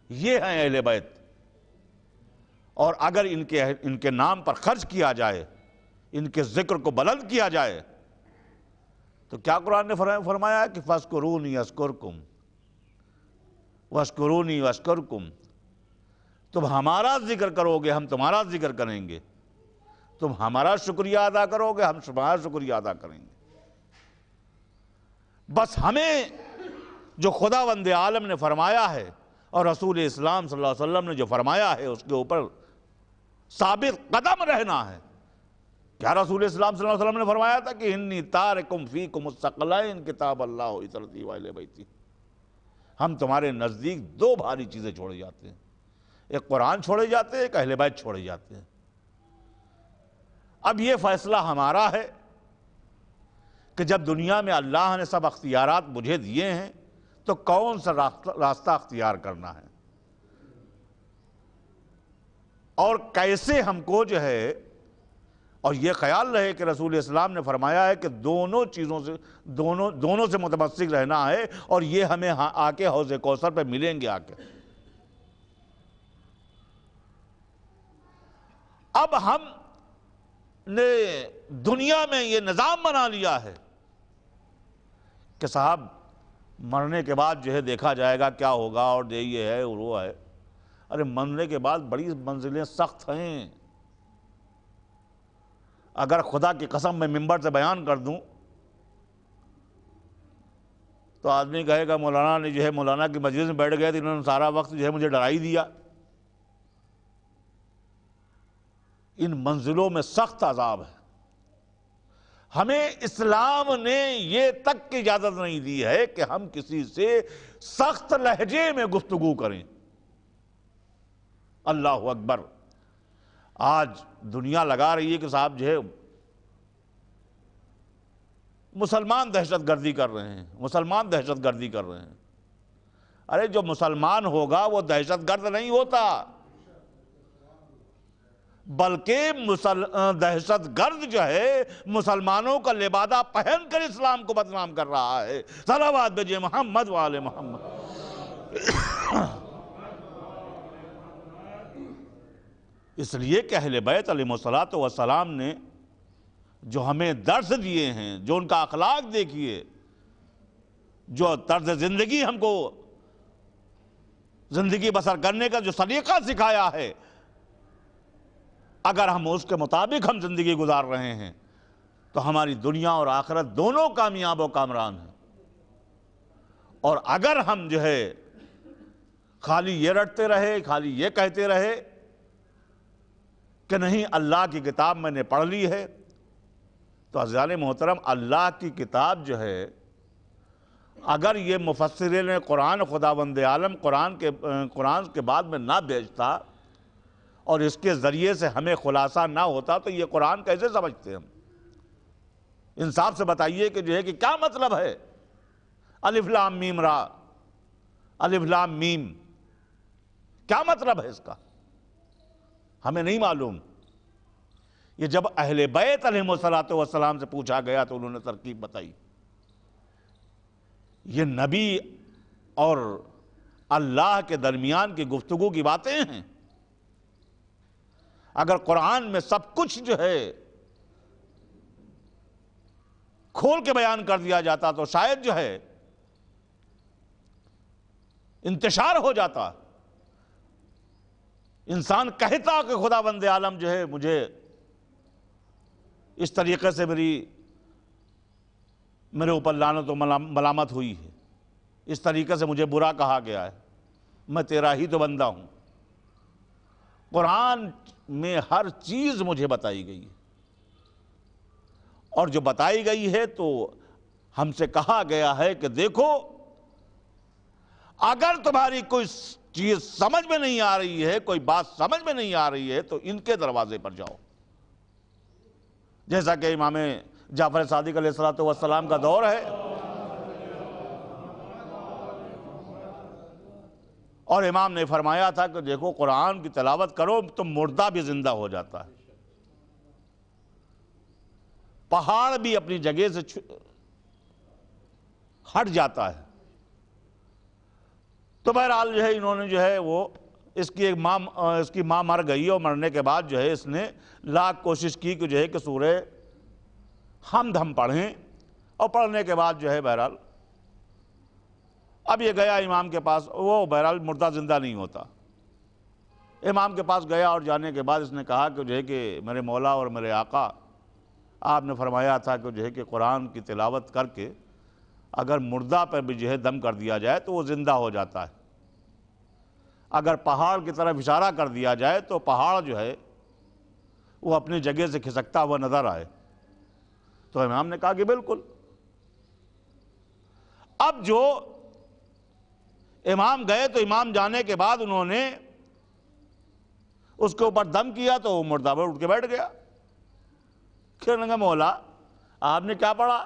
یہ ہیں اہل بیت. اور اگر ان کے نام پر خرچ کیا جائے، ان کے ذکر کو بلند کیا جائے، تو کیا قرآن نے فرمایا کہ فَاذْكُرُونِي أَذْكُرْكُمْ وَاشْكُرُونِي وَاشْكُرْكُمْ. تم ہمارا ذکر کرو گے، ہم تمہارا ذکر کریں گے. تم ہمارا شکریہ ادا کرو گے، ہم تمہارا شکریہ ادا کریں گے. بس ہمیں جو خداوند عالم نے فرمایا ہے اور رسول اسلام صلی اللہ علیہ وسلم نے جو فرمایا ہے اس کے اوپر ثابت قدم رہنا ہے. کیا رسول اسلام صلی اللہ علیہ وسلم نے فرمایا تھا کہ انی تارکم فیکم الثقلین کتاب اللہ و عترتی و اہل بیتی. ہم تمہارے نزدیک 2 بھاری چیزیں چھوڑے جاتے ہیں، ایک قرآن چھوڑے جاتے ہیں، ایک اہل بیت چھوڑے جاتے ہیں۔ اب یہ فیصلہ ہمارا ہے کہ جب دنیا میں اللہ نے سب اختیارات مجھے دیے ہیں تو کون سا راستہ اختیار کرنا ہے، اور کیسے ہم کو جو ہے، اور یہ خیال رہے کہ رسول اسلام نے فرمایا ہے کہ دونوں چیزوں سے دونوں سے متمسک رہنا ہے، اور یہ ہمیں آ کے حوض کوثر پہ ملیں گے آ کے۔ اب ہم نے دنیا میں یہ نظام بنا لیا ہے کہ صاحب مرنے کے بعد جو ہے دیکھا جائے گا کیا ہوگا، اور یہ ہے اور وہ ہے۔ ارے مرنے کے بعد بڑی منزلیں سخت ہیں۔ اگر خدا کی قسم میں منبر سے بیان کر دوں تو آدمی کہے گا مولانا نے جو ہے مولانا کی مجلس میں بیٹھ گئے تو انہوں نے سارا وقت جو ہے مجھے ڈرا ہی دیا۔ ان منزلوں میں سخت عذاب ہے۔ ہمیں اسلام نے یہ تک کی اجازت نہیں دی ہے کہ ہم کسی سے سخت لہجے میں گفتگو کریں۔ اللہ اکبر! آج دنیا لگا رہی ہے کہ صاحب جو ہے مسلمان دہشت گردی کر رہے ہیں، مسلمان دہشت گردی کر رہے ہیں۔ ارے جو مسلمان ہوگا وہ دہشت گرد نہیں ہوتا، بلکہ دہشت گرد جو ہے مسلمانوں کا لبادہ پہن کر اسلام کو بدنام کر رہا ہے۔ صلوات بھیجئے محمد وآل محمد۔ اس لیے کہ اہل بیت علیہ السلام نے جو ہمیں درس دیے ہیں، جو ان کا اخلاق دیکھیے، جو طرز زندگی ہم کو زندگی بسر کرنے کا جو سلیقہ سکھایا ہے، اگر ہم اس کے مطابق ہم زندگی گزار رہے ہیں تو ہماری دنیا اور آخرت دونوں کامیاب و کامران ہیں۔ اور اگر ہم جو ہے خالی یہ رٹتے رہے، خالی یہ کہتے رہے کہ نہیں اللہ کی کتاب میں نے پڑھ لی ہے، تو عزیزان محترم اللہ کی کتاب جو ہے اگر یہ مفسرین قرآن خداوند عالم قرآن کے بعد میں نہ بھیجتا اور اس کے ذریعے سے ہمیں خلاصہ نہ ہوتا تو یہ قرآن کیسے سمجھتے ہم؟ انصاف سے بتائیے کہ جو ہے کہ کیا مطلب ہے الف لام میم را، الف لام میم، کیا مطلب ہے اس کا؟ ہمیں نہیں معلوم۔ یہ جب اہل بیت علیہ السلام سے پوچھا گیا تو انہوں نے ترکیب بتائی۔ یہ نبی اور اللہ کے درمیان کی گفتگو کی باتیں ہیں۔ اگر قرآن میں سب کچھ جو ہے کھول کے بیان کر دیا جاتا تو شاید جو ہے انتشار ہو جاتا، انسان کہتا کہ خداوند عالم جو ہے مجھے اس طریقے سے میرے اوپر لعنت و ملامت ہوئی ہے، اس طریقے سے مجھے برا کہا گیا ہے، میں تیرا ہی تو بندہ ہوں۔ قرآن میں ہر چیز مجھے بتائی گئی ہے، اور جو بتائی گئی ہے تو ہم سے کہا گیا ہے کہ دیکھو اگر تمہاری کوئی چیز سمجھ میں نہیں آ رہی ہے، کوئی بات سمجھ میں نہیں آ رہی ہے تو ان کے دروازے پر جاؤ۔ جیسا کہ امام جعفر صادق علیہ السلام کا دور ہے، اور امام نے فرمایا تھا کہ دیکھو قرآن کی تلاوت کرو تو مردہ بھی زندہ ہو جاتا ہے، پہاڑ بھی اپنی جگہ سے ہٹ جاتا ہے۔ تو بہرحال جو ہے انہوں نے جو ہے وہ اس کی ماں مر گئی، اور مرنے کے بعد جو ہے اس نے لاکھ کوشش کی کہ جو ہے کہ سورہ حمد ہم پڑھیں، اور پڑھنے کے بعد جو ہے بہرحال اب یہ گیا امام کے پاس، وہ بہرحال مردہ زندہ نہیں ہوتا۔ امام کے پاس گیا اور جانے کے بعد اس نے کہا کہ جو ہے کہ میرے مولا اور میرے آقا، آپ نے فرمایا تھا کہ جو ہے کہ قرآن کی تلاوت کر کے اگر مردہ پر بھی جو ہے دم کر دیا جائے تو وہ زندہ ہو جاتا ہے، اگر پہاڑ کی طرف اشارہ کر دیا جائے تو پہاڑ جو ہے وہ اپنی جگہ سے کھسکتا ہوا نظر آئے۔ تو امام نے کہا کہ بالکل۔ اب جو امام گئے تو امام جانے کے بعد انہوں نے اس کے اوپر دم کیا تو وہ مردہ پر اٹھ کے بیٹھ گیا. کہنے لگا مولا آپ نے کیا پڑھا؟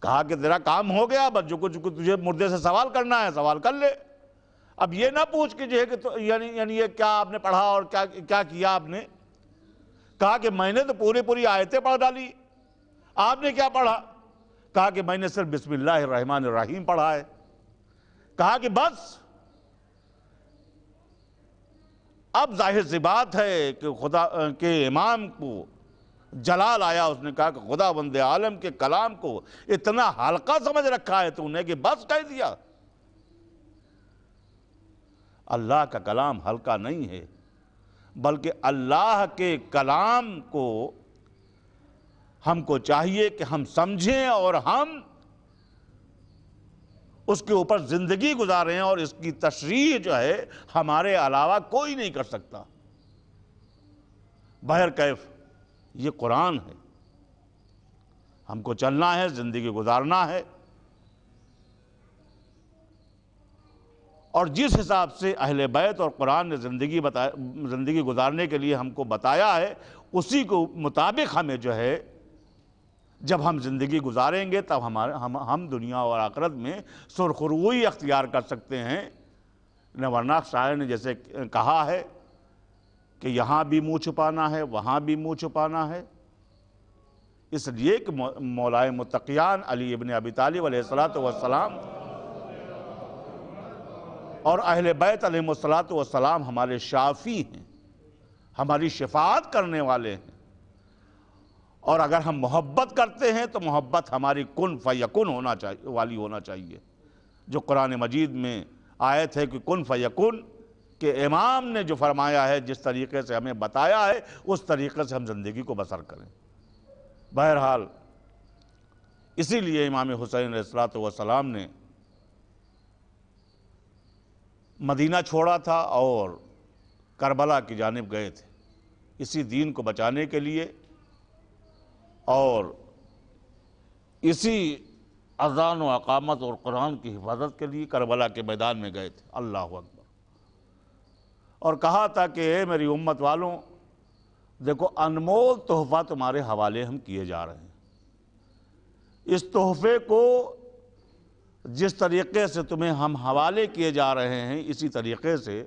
کہا کہ تیرا کام ہو گیا، بس جو کچھ تجھے مردے سے سوال کرنا ہے سوال کر لے. اب یہ نہ پوچھ کہ جو ہے کہ یعنی یہ کیا آپ نے پڑھا اور کیا کیا آپ نے. کہا کہ میں نے تو پوری آیتیں پڑھ ڈالی. آپ نے کیا پڑھا؟ کہا کہ میں نے صرف بسم اللہ الرحمن الرحیم پڑھا ہے. کہا کہ بس اب ظاہر سی بات ہے کہ خدا کے امام کو جلال آیا. اس نے کہا کہ خدا بند عالم کے کلام کو اتنا ہلکا سمجھ رکھا ہے تو نے کہ بس کہہ دیا. اللہ کا کلام ہلکا نہیں ہے، بلکہ اللہ کے کلام کو ہم کو چاہیے کہ ہم سمجھیں اور ہم اس کے اوپر زندگی گزاریں، اور اس کی تشریح جو ہے ہمارے علاوہ کوئی نہیں کر سکتا. بہرکیف یہ قرآن ہے، ہم کو چلنا ہے، زندگی گزارنا ہے. اور جس حساب سے اہل بیت اور قرآن نے زندگی گزارنے کے لیے ہم کو بتایا ہے، اسی کو مطابق ہمیں جو ہے جب ہم زندگی گزاریں گے تب ہم دنیا اور آخرت میں سرخروئی اختیار کر سکتے ہیں. ورنہ شاعر نے جیسے کہا ہے کہ یہاں بھی منہ چھپانا ہے، وہاں بھی منہ چھپانا ہے. اس لیے کہ مولائے متقیان علی ابن ابی طالب علیہ السلام اور اہل بیت علیہ السلام ہمارے شافی ہیں، ہماری شفاعت کرنے والے ہیں. اور اگر ہم محبت کرتے ہیں تو محبت ہماری کن فیکن والی ہونا چاہیے. جو قرآن مجید میں آیت ہے کہ کن فیکن، کہ امام نے جو فرمایا ہے، جس طریقے سے ہمیں بتایا ہے، اس طریقے سے ہم زندگی کو بسر کریں. بہرحال اسی لیے امام حسین علیہ السلام نے مدینہ چھوڑا تھا اور کربلا کی جانب گئے تھے اسی دین کو بچانے کے لیے، اور اسی اذان و اقامت اور قرآن کی حفاظت کے لیے کربلا کے میدان میں گئے تھے. اللہ اکبر. اور کہا تھا کہ اے میری امت والوں، دیکھو انمول تحفہ تمہارے حوالے ہم کیے جا رہے ہیں. اس تحفے کو جس طریقے سے تمہیں ہم حوالے کیے جا رہے ہیں، اسی طریقے سے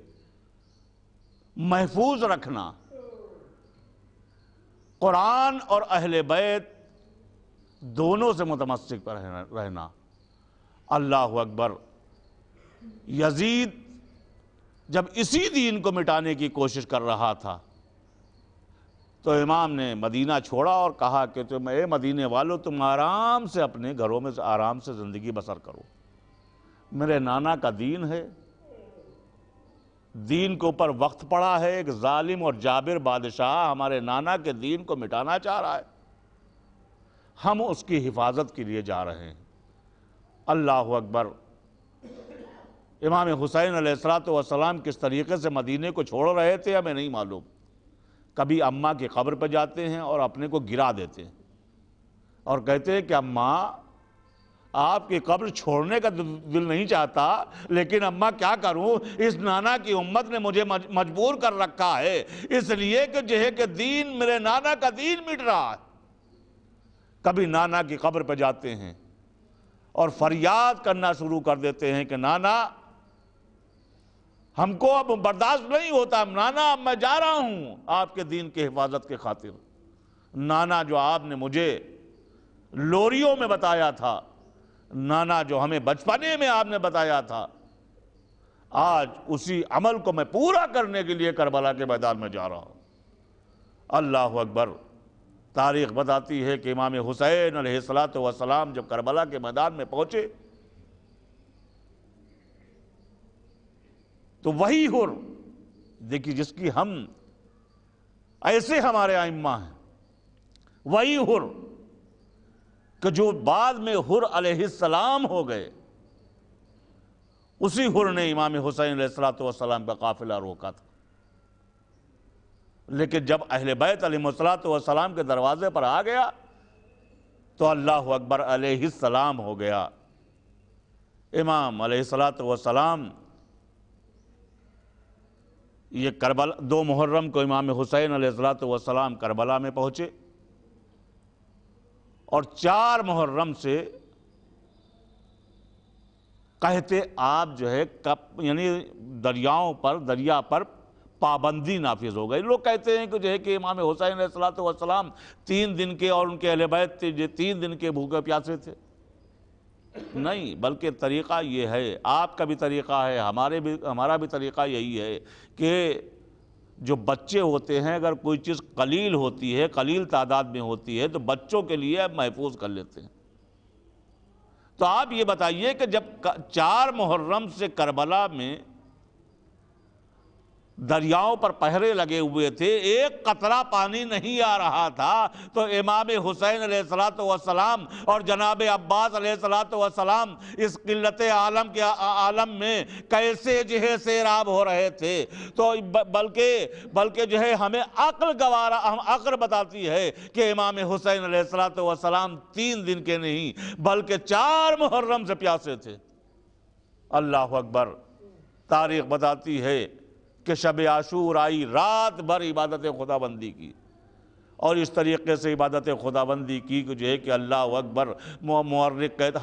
محفوظ رکھنا. قرآن اور اہل بیت دونوں سے متمسک پر رہنا. اللہ اکبر. یزید جب اسی دین کو مٹانے کی کوشش کر رہا تھا تو امام نے مدینہ چھوڑا اور کہا کہ اے مدینے والو، تم آرام سے اپنے گھروں میں آرام سے زندگی بسر کرو. میرے نانا کا دین ہے، دین کے اوپر وقت پڑا ہے. ایک ظالم اور جابر بادشاہ ہمارے نانا کے دین کو مٹانا چاہ رہا ہے، ہم اس کی حفاظت کے لیے جا رہے ہیں. اللہ اکبر. امام حسین علیہ السلام کس طریقے سے مدینے کو چھوڑ رہے تھے ہمیں نہیں معلوم. کبھی اماں کی قبر پہ جاتے ہیں اور اپنے کو گرا دیتے ہیں اور کہتے ہیں کہ اماں آپ کی قبر چھوڑنے کا دل نہیں چاہتا، لیکن اماں کیا کروں، اس نانا کی امت نے مجھے مجبور کر رکھا ہے، اس لیے کہ جو ہے کہ دین، میرے نانا کا دین مٹ رہا ہے. کبھی نانا کی قبر پہ جاتے ہیں اور فریاد کرنا شروع کر دیتے ہیں کہ نانا ہم کو اب برداشت نہیں ہوتا، نانا اب میں جا رہا ہوں آپ کے دین کی حفاظت کے خاطر. نانا جو آپ نے مجھے لوریوں میں بتایا تھا، نانا جو ہمیں بچپنے میں آپ نے بتایا تھا، آج اسی عمل کو میں پورا کرنے کے لیے کربلا کے میدان میں جا رہا ہوں. اللہ اکبر. تاریخ بتاتی ہے کہ امام حسین علیہ السلام جب کربلا کے میدان میں پہنچے تو وہی حر، دیکھیے جس کی ہم ایسے ہمارے ائمہ ہیں، وہی حر کہ جو بعد میں حر علیہ السلام ہو گئے، اسی حر نے امام حسین علیہ السلام کا قافلہ روکا تھا. لیکن جب اہل بیت علیہ السلام کے دروازے پر آ گیا تو اللہ اکبر علیہ السلام ہو گیا. امام علیہ السلام یہ کربلا 2 محرم کو امام حسین علیہ السلام کربلا میں پہنچے، اور 4 محرم سے کہتے آپ جو ہے یعنی دریا پر پابندی نافذ ہو گئی۔ لوگ کہتے ہیں کہ جو ہے کہ امام حسین علیہ السلام 3 دن کے اور ان کے اہل بیت 3 دن کے بھوکے پیاسے تھے، نہیں، بلکہ طریقہ یہ ہے، آپ کا بھی طریقہ ہے، ہمارا بھی طریقہ یہی ہے کہ جو بچے ہوتے ہیں اگر کوئی چیز قلیل ہوتی ہے، قلیل تعداد میں ہوتی ہے تو بچوں کے لیے آپ محفوظ کر لیتے ہیں۔ تو آپ یہ بتائیے کہ جب 4 محرم سے کربلا میں دریاؤں پر پہرے لگے ہوئے تھے، ایک قطرہ پانی نہیں آ رہا تھا، تو امام حسین علیہ السلام اور جناب عباس علیہ السلام اس قلت عالم میں کیسے جو ہے سیراب ہو رہے تھے؟ تو بلکہ جو ہے ہمیں عقل بتاتی ہے کہ امام حسین علیہ السلام 3 دن کے نہیں بلکہ 4 محرم سے پیاسے تھے۔ اللہ اکبر! تاریخ بتاتی ہے کہ شب عاشور آئی، رات بھر عبادت خدا بندی کی، اور اس طریقے سے عبادت خدا بندی کی کہ جو ہے کہ اللہ اکبر، مورخ کہتا،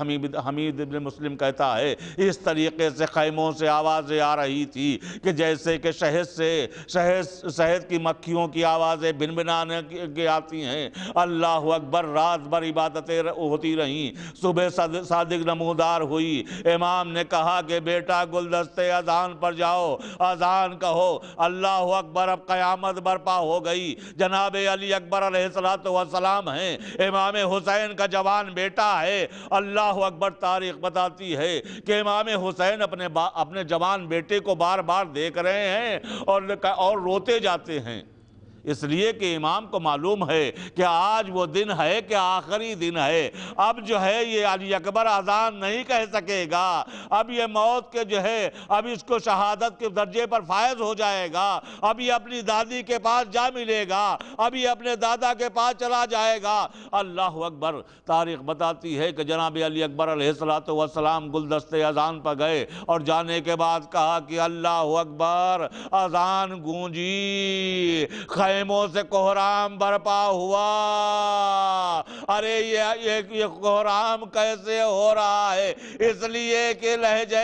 حمید ابن مسلم کہتا ہے اس طریقے سے خیموں سے آوازیں آ رہی تھی کہ جیسے کہ شہد کی مکھیوں کی آوازیں بنبنانے کی آتی ہیں۔ اللہ اکبر! رات بھر عبادتیں ہوتی رہیں، صبح صادق نمودار ہوئی، امام نے کہا کہ بیٹا گلدستے اذان پر جاؤ، اذان کہو، اللہ اکبر! اب قیامت برپا ہو گئی۔ جناب علی اکبر علیہ السلام ہیں، امام حسین کا جوان بیٹا ہے۔ اللہ اکبر! تاریخ بتاتی ہے کہ امام حسین اپنے جوان بیٹے کو بار بار دیکھ رہے ہیں اور روتے جاتے ہیں، اس لیے کہ امام کو معلوم ہے کہ آج وہ دن ہے کہ آخری دن ہے۔ اب جو ہے یہ علی اکبر اذان نہیں کہہ سکے گا، اب یہ موت کے جو ہے اب اس کو شہادت کے درجے پر فائز ہو جائے گا، اب یہ اپنی دادی کے پاس جا ملے گا، اب یہ اپنے دادا کے پاس چلا جائے گا۔ اللہ اکبر! تاریخ بتاتی ہے کہ جناب علی اکبر علیہ السلام گلدستے اذان پر گئے اور جانے کے بعد کہا کہ اللہ اکبر! اذان گونجی، خیموں سے کوہرام برپا ہوا۔ ارے یہ کوہرام کیسے ہو رہا ہے؟ اس لیے کہ لہجہ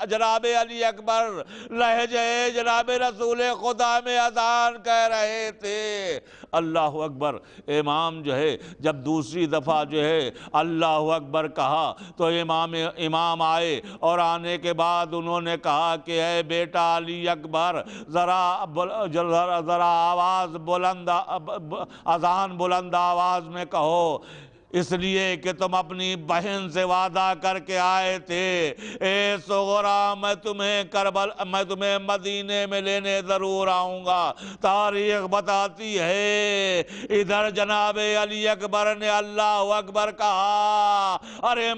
جناب علی اکبر، لہجہ جناب رسول خدا میں اذان کہہ رہے تھے۔ اللہ اکبر! امام جو ہے جب دوسری دفعہ جو ہے اللہ اکبر کہا تو امام آئے، اور آنے کے بعد انہوں نے کہا کہ اے بیٹا علی اکبر، ذرا آواز اذان بلند آواز میں کہو، اس لیے کہ تم اپنی بہن سے وعدہ کر کے آئے تھے، اے صغرا میں تمہیں مدینے میں لینے ضرور آؤں گا۔ تاریخ بتاتی ہے ادھر جناب علی اکبر نے اللہ اکبر کہا، ارے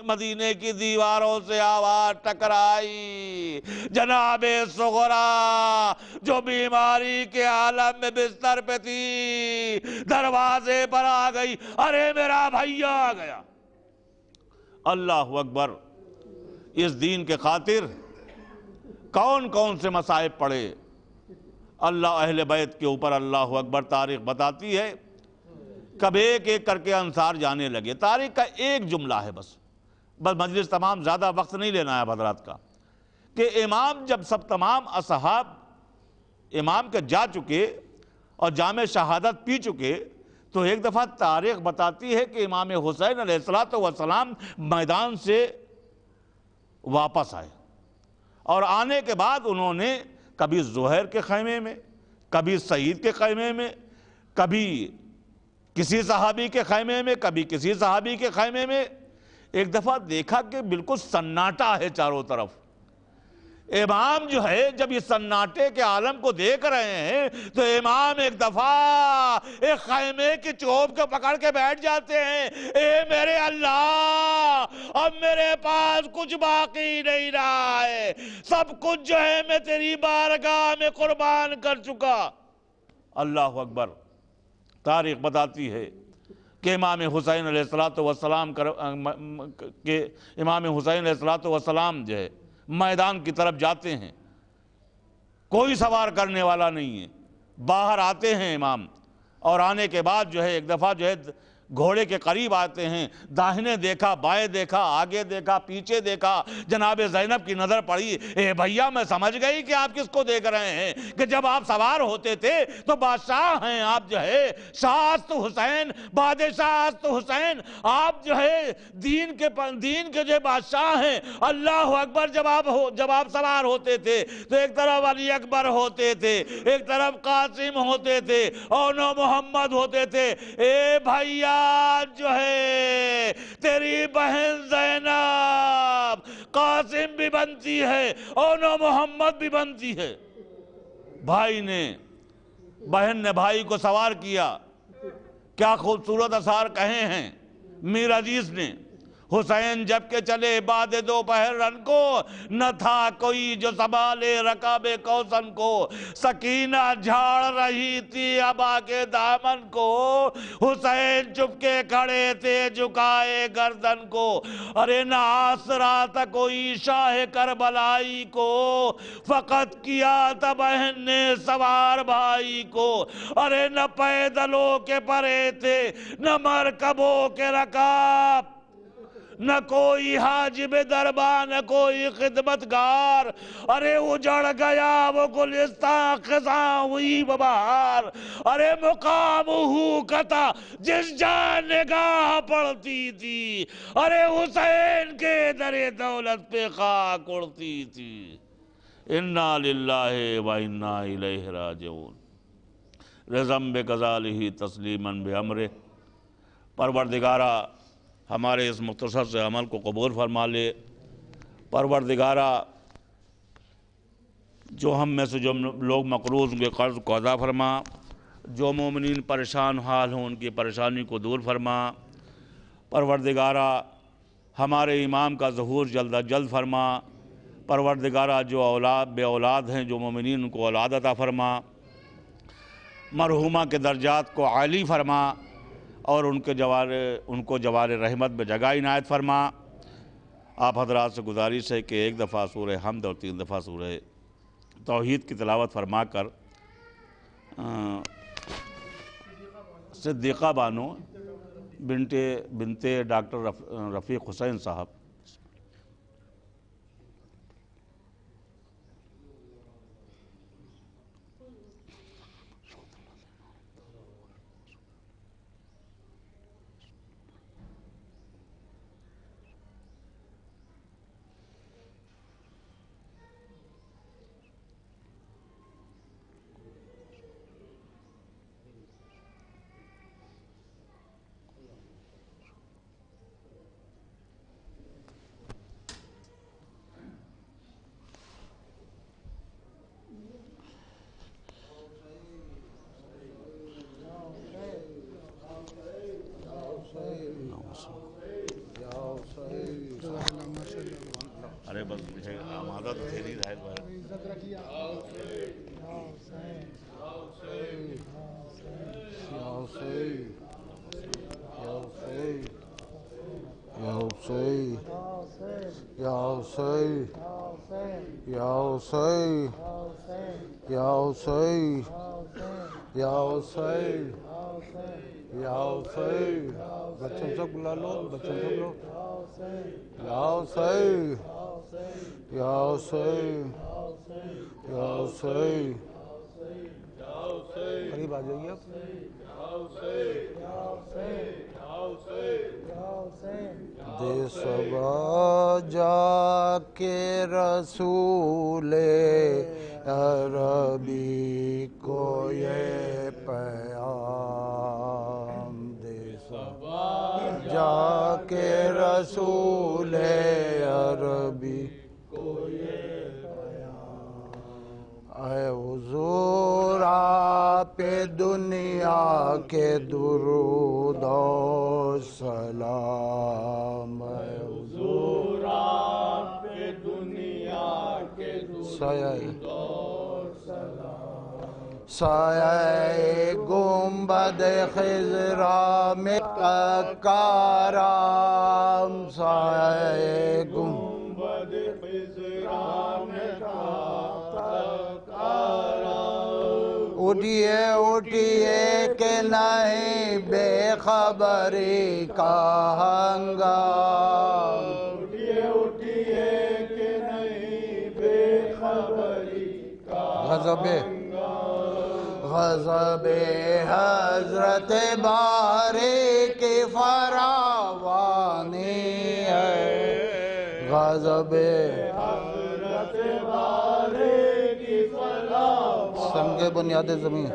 مدینے کی دیواروں سے آواز ٹکرائی، جناب صغرا جو بیماری کے عالم میں بستر پہ تھی دروازے پر آ گئی، ارے میرا بھیا آ گیا۔ اللہ اکبر! اس دین کے خاطر کون کون سے مصائب پڑے اللہ اہل بیت کے اوپر، اللہ اکبر! تاریخ بتاتی ہے کب ایک ایک کر کے انصار جانے لگے۔ تاریخ کا ایک جملہ ہے بس مجلس تمام زیادہ وقت نہیں لینا ہے حضرات کا، کہ امام جب تمام اصحاب امام کے جا چکے اور جام شہادت پی چکے، تو ایک دفعہ تاریخ بتاتی ہے کہ امام حسین علیہ السلام میدان سے واپس آئے، اور آنے کے بعد انہوں نے کبھی زہیر کے خیمے میں، کبھی سعید کے خیمے میں، کبھی کسی صحابی کے خیمے میں، کبھی کسی صحابی کے خیمے میں، ایک دفعہ دیکھا کہ بالکل سناٹا ہے چاروں طرف۔ امام جو ہے جب اس سناٹے کے عالم کو دیکھ رہے ہیں تو امام ایک دفعہ ایک خیمے کی چوب کو پکڑ کے بیٹھ جاتے ہیں، اے میرے اللہ، اب میرے پاس کچھ باقی نہیں رہا ہے، سب کچھ جو ہے میں تیری بارگاہ میں قربان کر چکا۔ اللہ اکبر! تاریخ بتاتی ہے کہ امام حسین علیہ السلام جو ہے میدان کی طرف جاتے ہیں، کوئی سوار کرنے والا نہیں ہے۔ باہر آتے ہیں امام، اور آنے کے بعد جو ہے ایک دفعہ جو ہے گھوڑے کے قریب آتے ہیں، داہنے دیکھا، بائیں دیکھا، آگے دیکھا، پیچھے دیکھا، جناب زینب کی نظر پڑی۔ اے بھیا میں سمجھ گئی کہ آپ کس کو دیکھ رہے ہیں، کہ جب آپ سوار ہوتے تھے تو بادشاہ ہیں آپ، جو ہے شاہست حسین، بادشاہست حسین، آپ جو ہے دین کے جو بادشاہ ہیں۔ اللہ اکبر، جب آپ سوار ہوتے تھے تو ایک طرف علی اکبر ہوتے تھے، ایک طرف قاسم ہوتے تھے، اور نو محمد ہوتے تھے۔ اے بھیا جو ہے تیری بہن زینب قاسم بھی بنتی ہے اور نو محمد بھی بنتی ہے۔ بہن نے بھائی کو سوار کیا، کیا خوبصورت اثار کہے ہیں میر عزیز نے۔ حسین جب کے چلے بعد دوپہر رن کو، نہ تھا کوئی جو سنبھالے رکاب کوثن کو۔ سکینہ جھاڑ رہی تھی ابا کے دامن کو، حسین چپ کے کھڑے تھے جھکائے گردن کو۔ ارے نہ آسرا تھا کوئی شاہ کربلائی کو، فقط کیا تھا بہن نے سوار بھائی کو۔ ارے نہ پیدلوں کے پرے تھے نہ مرکبوں کے رکاب، نہ کوئی حاجب دربار نہ کوئی خدمتگار۔ ارے اجڑ گیا وہ گلستان خزاں ہوئی بہار، ارے مقام ہو کتا جس جان نگاہ پڑتی تھی، ارے حسین کے در دولت پہ خاک اڑتی تھی۔ انا للہ و انا الیہ راجعون۔ رضم بقضالہ تسلیما بامرہ۔ پروردگارہ ہمارے اس مختصر سے عمل کو قبول فرما لے۔ پروردگارہ جو ہم میں سے جو لوگ مقروض ہوئے قرض کو ادا فرما، جو مومنین پریشان حال ہوں ان کی پریشانی کو دور فرما۔ پروردگارہ ہمارے امام کا ظہور جلد از جلد فرما۔ پروردگارہ جو بے اولاد ہیں جو مومنین ان کو اولاد عطا فرما۔ مرحومہ کے درجات کو عالی فرما، اور ان کو جوار رحمت میں جگہ عنایت فرما۔ آپ حضرات سے گزارش ہے کہ ایک دفعہ سورہ حمد اور 3 دفعہ سورہ توحید کی تلاوت فرما کر صدیقہ بانو بنت ڈاکٹر رفیق حسین صاحب ارے بس آمادہ تو تھے نہیں ظاہر بات۔ یا حسین یا حسین یا حسین یا حسین یا حسین یا حسین، بچوں سب بلا لو، بچوں سب لو۔ یا حسین یا حسین یا حسین، قریب آ جائیے آپ۔ دے صبا جا کے رسول عربی کو یہ پیام، دے صبا جا کے رسول عربی کو یہ پیام۔ اے حضور آپ دنیا کے درود و سلام، اے حضور آپ دنیا کے درود و سلام۔ سایہ گنبد خضرا میں کارام، سایہ گنبد خضرا میں کارام۔ اٹھیے اٹھیے کہ نہیں بے خبری کا ہنگام اٹھیے اٹھیے کہ نہیں بے خبری کا غضب حضرت باری کی فراوانی ہے غضب حضرت بارے کی فلاوانی سنگ بنیاد زمین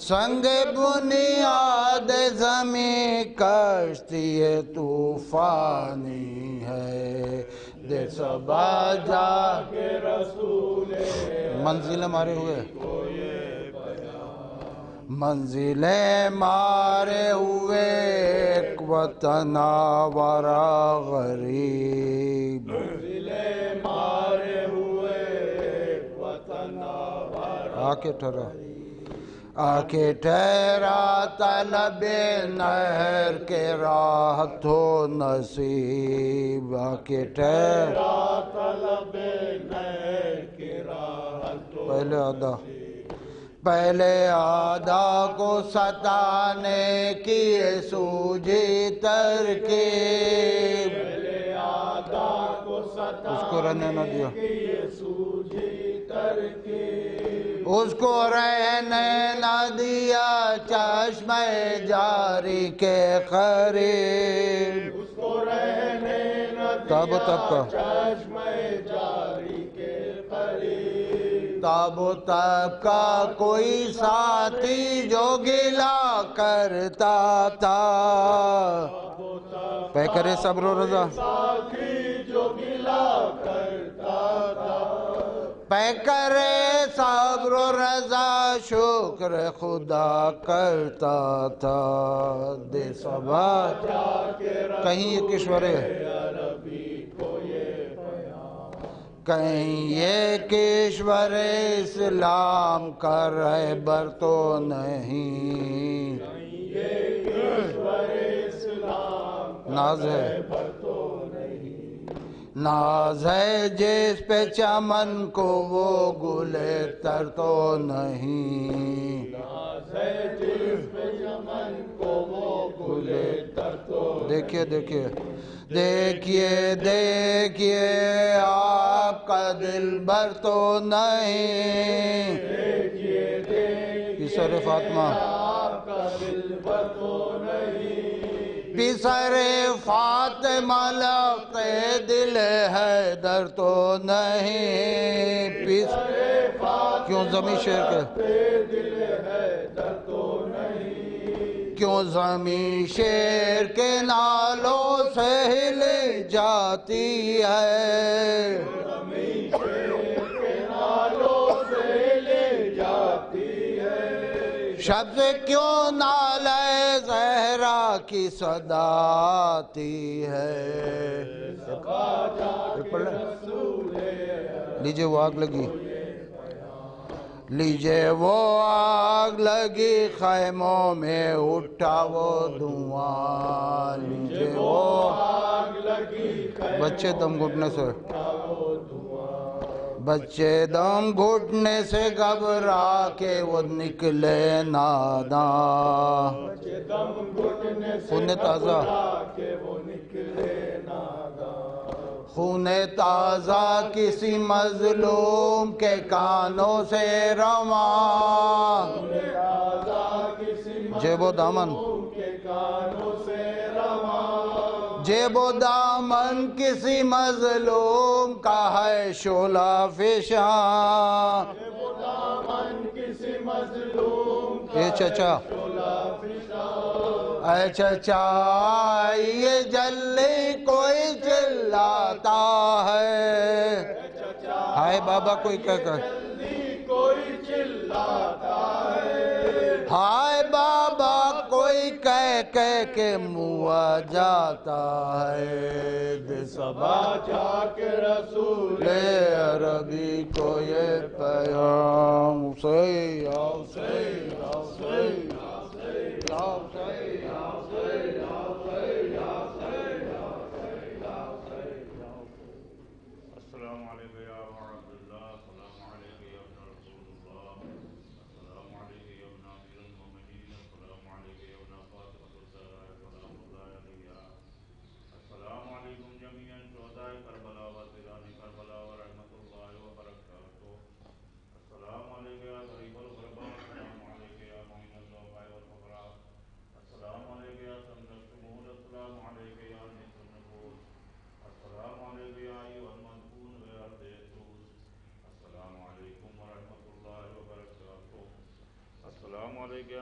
سنگ بنیاد زمین کشتی طوفانی ہے دے صبا جا کے رسول منزل مارے ہوئے منزلیں مارے ہوئے ایک وطن آورا غریب دلے مارے ہوئے وطن آورا آکے ٹھہرا آکے ٹھہرا طلب نہر کے راہ تو نصیب آکے ٹھہرا طلب نہر کی راہ تو پہلے آدھا کو ستانے کی سوجھی ترکیب پہلے آدھا کو اس کو رہنے نہ دیا یہ سوجھی ترکیب اس کو رہنے نہ دیا چشم جاری کے قریب اس کو رہنے نہ تاب و تب کا چشم جاری کے قریب تاب و تب کا کوئی ساتھی جو گلا کرتا تھا پہ کرے صبر و رضا ساتھی جو گلا کرتا تھا پہ کرے صبر و رضا شکر خدا کرتا تھا دے صبا کہیں یہ کشور ہے کہیں یہ کشور اسلام کا رہبر تو نہیں ناز ہے ناز ہے جس پہ چمن کو وہ گلے تر تو نہیں دیکھیے دیکھیے دیکھیے دیکھیے آپ کا دل بر تو نہیں پسر فاطمہ پسر فاطمہ لگتے دل حیدر تو نہیں کیوں زمین شیر کے کیوں زمین شیر کے نالوں سے ہل جاتی ہے شب سے کیوں نالے زہرا کی صدا آتی ہے لیجئے وہ آگ لگی لیجئے وہ آگ لگی خیموں میں اٹھا وہ دھواں لیجئے وہ آگ لگی بچے دم گھٹنے سے بچے دم گھٹنے سے گھبرا کے وہ نکلے ناداں خون تازہ خون تازہ کسی مظلوم کے کانوں سے رواں جیب و دامن جیب و دامن کسی مظلوم کا ہے شعلہ فشاں اے چچا اے چچا یہ جلے کوئی چلاتا ہے ہائے بابا کوئی کہہ ہائے بابا کوئی کہہ کے موا جاتا ہے دے صبا جا کے رسول عربی کو یہ پیام حسین السلام علیکم یا عبد اللہ السلام علیکم یا ابن رسول اللہ السلام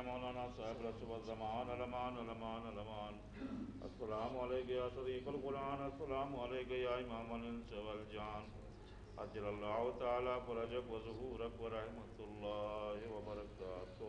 یا مولانا صاحب رسول الزمان علمان علمان علمان السلام علیکم یا صدیق القرآن السلام علیکم یا امام الانس والجان عجل اللہ تعالی فرجک و ظہورک و رحمت اللہ وبرکاتہ